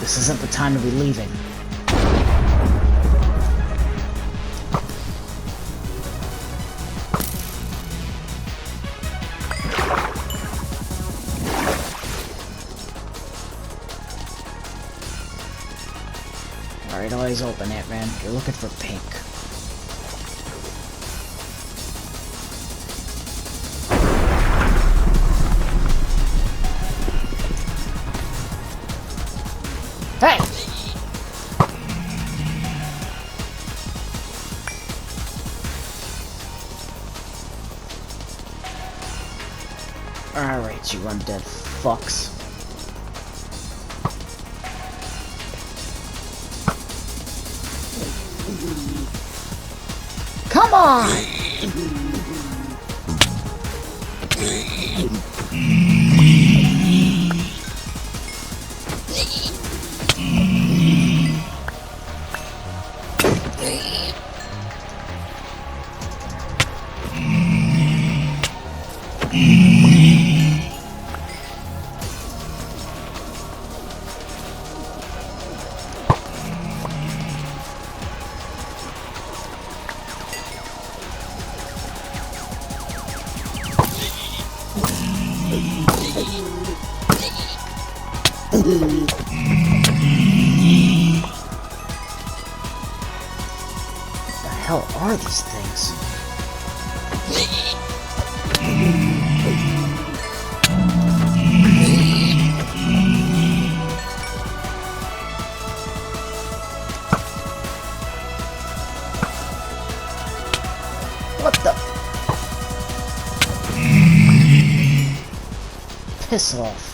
This isn't the time to be leaving. Alright, eyes open, Ant-Man. You're looking for pink. Hey! Alright, you undead fucks. Come on! What the hell are these things? What the? Piss off.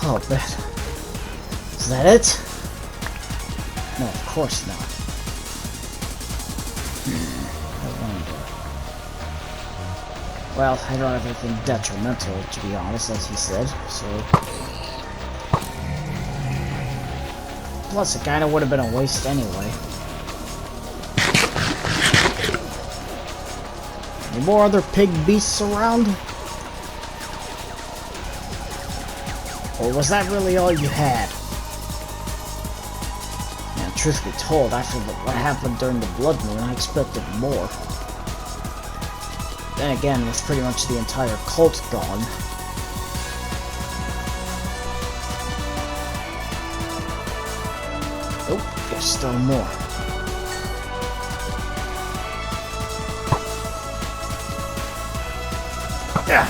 Oh, man. Is that it? No, of course not. I wonder. Well, I don't have anything detrimental, to be honest, as he said, so... Plus, it kinda would have been a waste anyway. Any more other pig beasts around? Or was that really all you had? Now, truth be told, after what happened during the Blood Moon, I expected more. Then again, with pretty much the entire cult gone. Oh, there's still more. Yeah.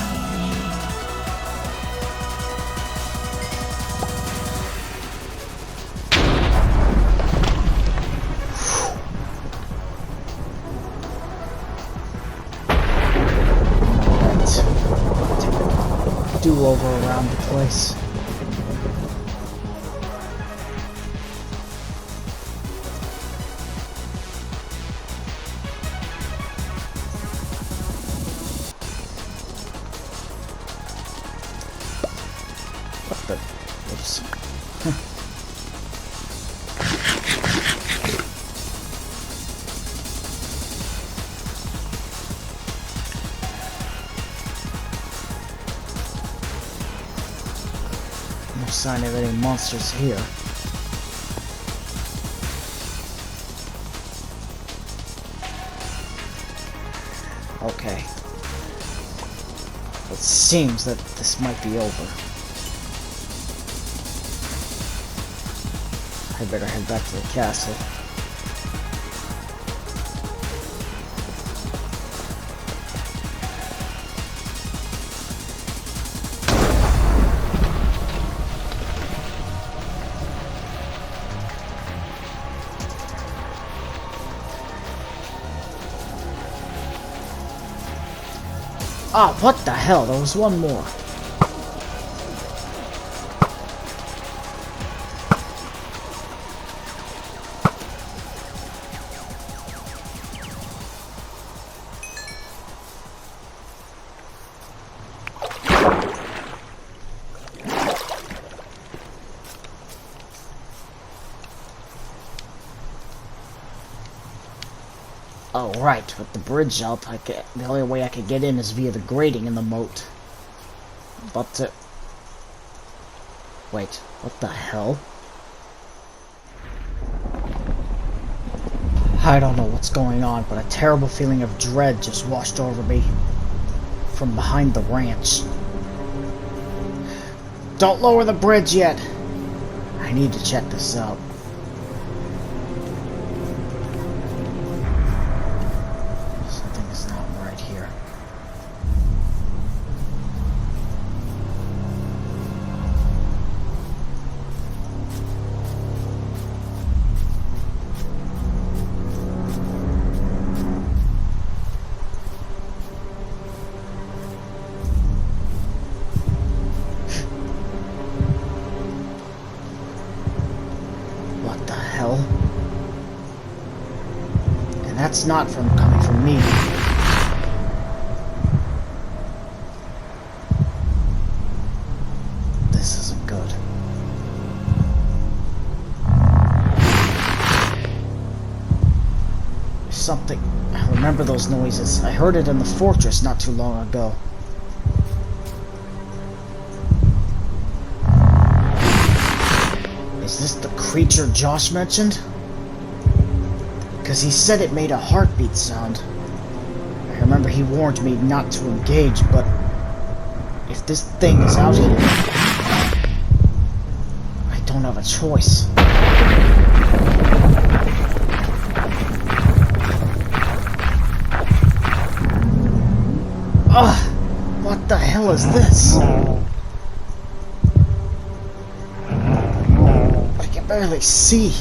Do-over around the place. What the? Oops. No sign of any monsters here. Okay. It seems that this might be over. I better head back to the castle. Ah, what the hell? There was one more. Oh, right, with the bridge up, the only way I could get in is via the grating in the moat. But, wait, what the hell? I don't know what's going on, but a terrible feeling of dread just washed over me from behind the ranch. Don't lower the bridge yet! I need to check this out. And that's not coming from me. This isn't good. There's something. I remember those noises. I heard it in the fortress not too long ago. Is this the creature Josh mentioned? Because he said it made a heartbeat sound. I remember he warned me not to engage, but if this thing is out here, I don't have a choice. Ugh! What the hell is this? I can barely see.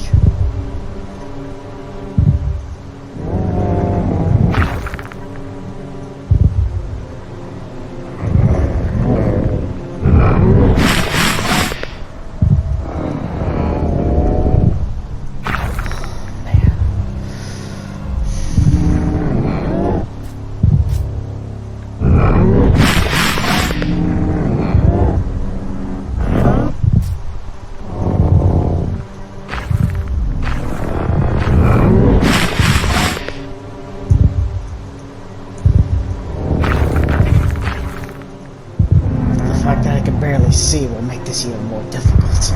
See will make this even more difficult.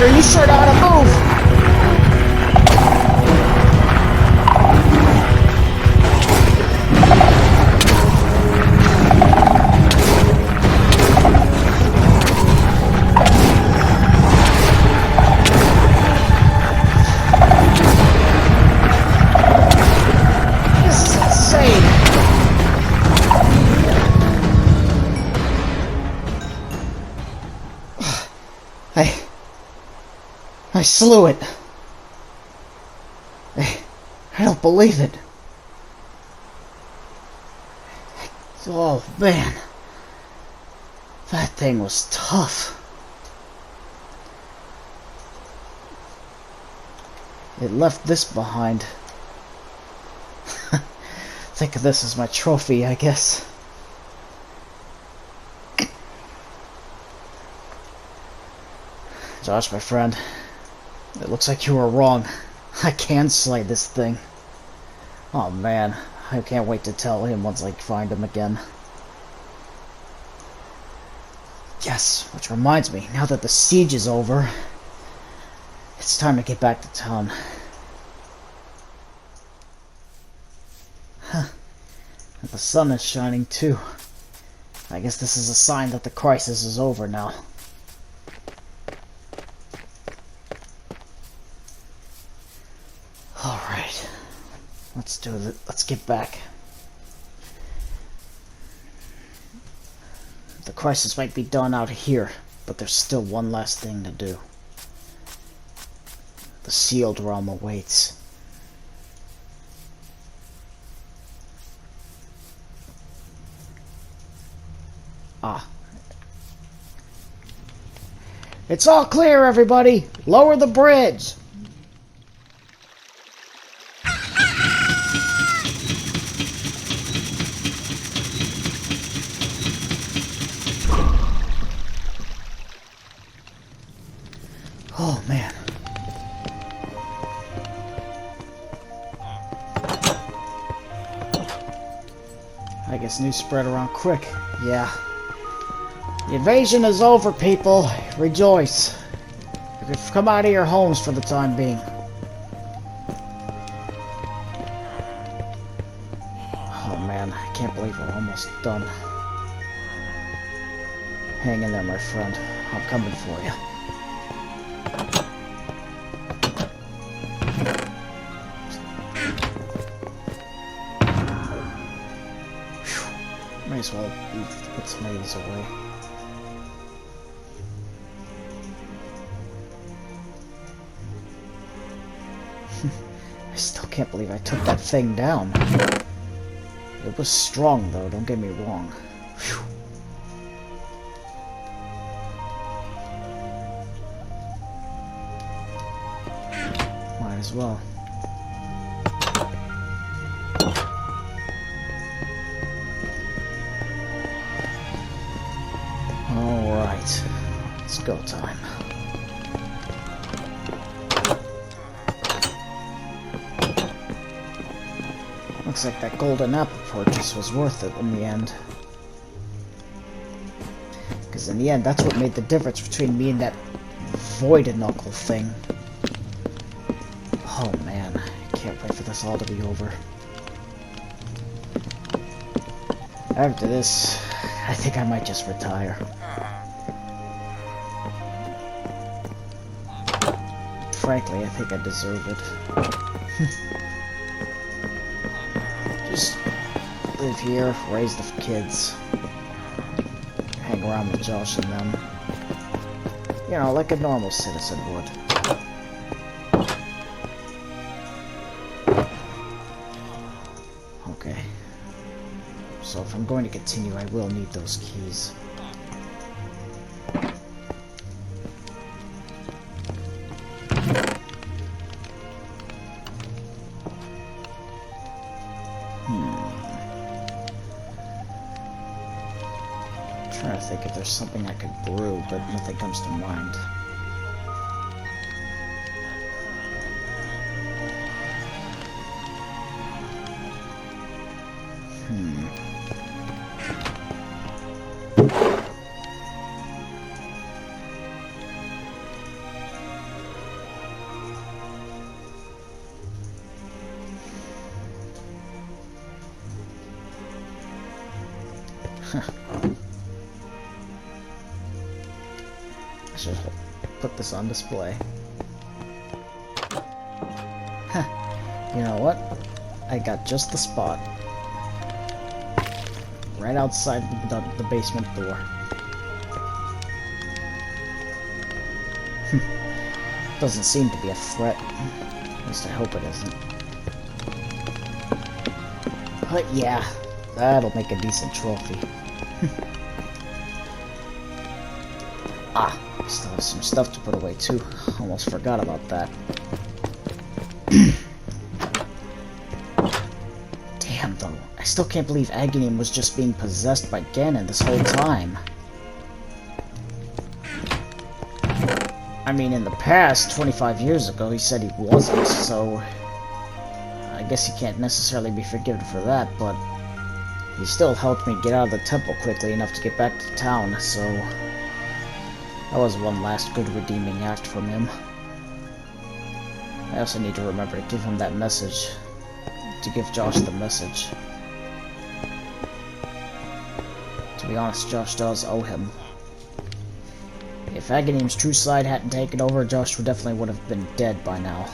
You sure know how to move! This is insane! I slew it. I don't believe it. Oh, man. That thing was tough. It left this behind. Think of this as my trophy, I guess. Josh, my friend, it looks like you were wrong. I can slay this thing. Oh man, I can't wait to tell him once I find him again. Yes, which reminds me, now that the siege is over, it's time to get back to town. Huh. And the sun is shining too. I guess this is a sign that the crisis is over now. Alright. Let's get back. The crisis might be done out here, but there's still one last thing to do. The sealed realm awaits. Ah. It's all clear, everybody! Lower the bridge! Oh, man. I guess news spread around quick. Yeah. The invasion is over, people. Rejoice. You can come out of your homes for the time being. Oh, man. I can't believe we're almost done. Hang in there, my friend. I'm coming for you. Might as well put some of these away. I still can't believe I took that thing down. It was strong though, don't get me wrong. Whew. Might as well. Alright, it's go time. Looks like that golden apple purchase was worth it in the end. Because in the end, that's what made the difference between me and that void knuckle thing. Oh man, I can't wait for this all to be over. After this, I think I might just retire. Frankly, I think I deserve it. Just live here, raise the kids, hang around with Josh and them. You know, like a normal citizen would. Okay. So if I'm going to continue, I will need those keys. Trying to think if there's something I could brew, but nothing comes to mind. I should put this on display. You know what? I got just the spot. Right outside the basement door. Doesn't seem to be a threat. At least I hope it isn't. But yeah, that'll make a decent trophy. Ah, I still have some stuff to put away too. Almost forgot about that. Damn. Damn, though. I still can't believe Agahnim was just being possessed by Ganon this whole time. I mean, in the past, 25 years ago, he said he wasn't, so... I guess he can't necessarily be forgiven for that, but... he still helped me get out of the temple quickly enough to get back to town, so... that was one last good redeeming act from him. I also need to remember to give him that message. To give Josh the message. To be honest, Josh does owe him. If Agahnem's true side hadn't taken over, Josh definitely would have been dead by now.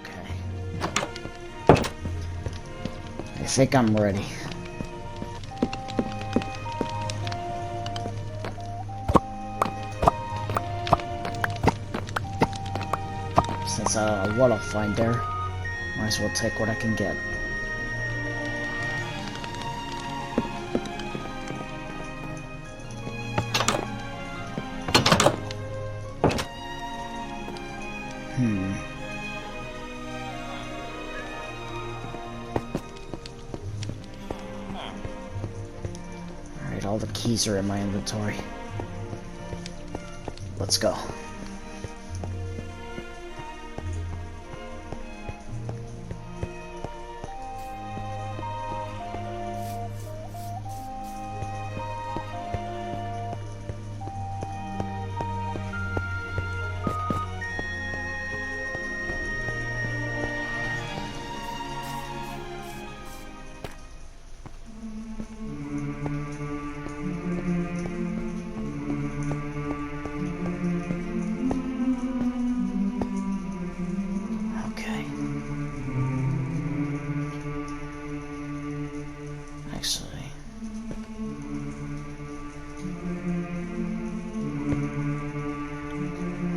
Okay. I think I'm ready. Since I don't know what I'll find there, might as well take what I can get. Alright, all the keys are in my inventory. Let's go.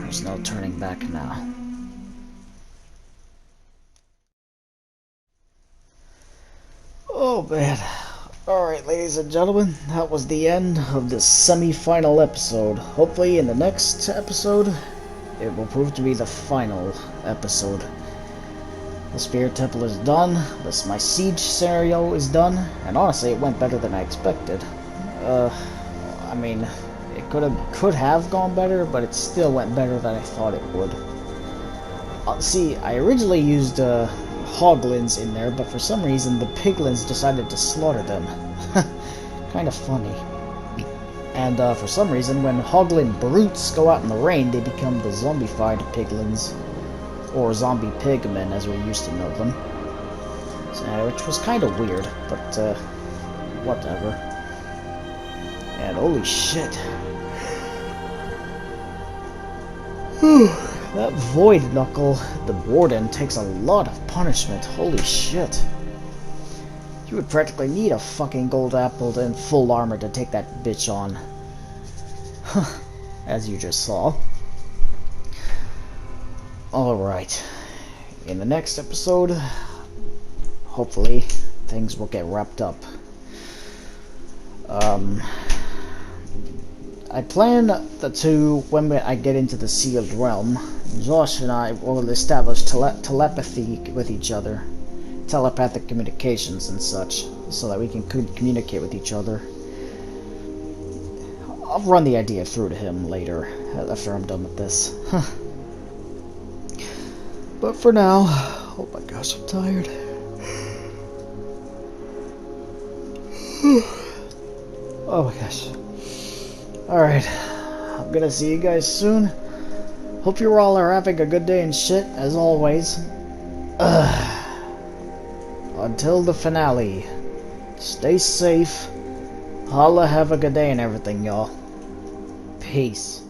There's no turning back now. Oh man. Alright, ladies and gentlemen, that was the end of this semi-final episode. Hopefully in the next episode, it will prove to be the final episode. The Spirit Temple is done, my siege scenario is done, and honestly it went better than I expected. I mean, it could have gone better, but it still went better than I thought it would. See, I originally used hoglins in there, but for some reason the piglins decided to slaughter them. Kind of funny. And for some reason, when hoglin brutes go out in the rain, they become the zombified piglins. Or zombie pigmen, as we used to know them. So, which was kind of weird, but whatever. And holy shit. That Void Knuckle, the Warden, takes a lot of punishment. Holy shit. You would practically need a fucking gold apple and full armor to take that bitch on. As you just saw. Alright. In the next episode, hopefully, things will get wrapped up. I plan to, when I get into the Sealed Realm, Josh and I will establish telepathy with each other. Telepathic communications and such, so that we can communicate with each other. I'll run the idea through to him later, after I'm done with this. But for now, oh my gosh, I'm tired. Oh my gosh. Alright, I'm gonna see you guys soon. Hope you all are having a good day and shit, as always. Until the finale, stay safe. Holla, have a good day and everything, y'all. Peace.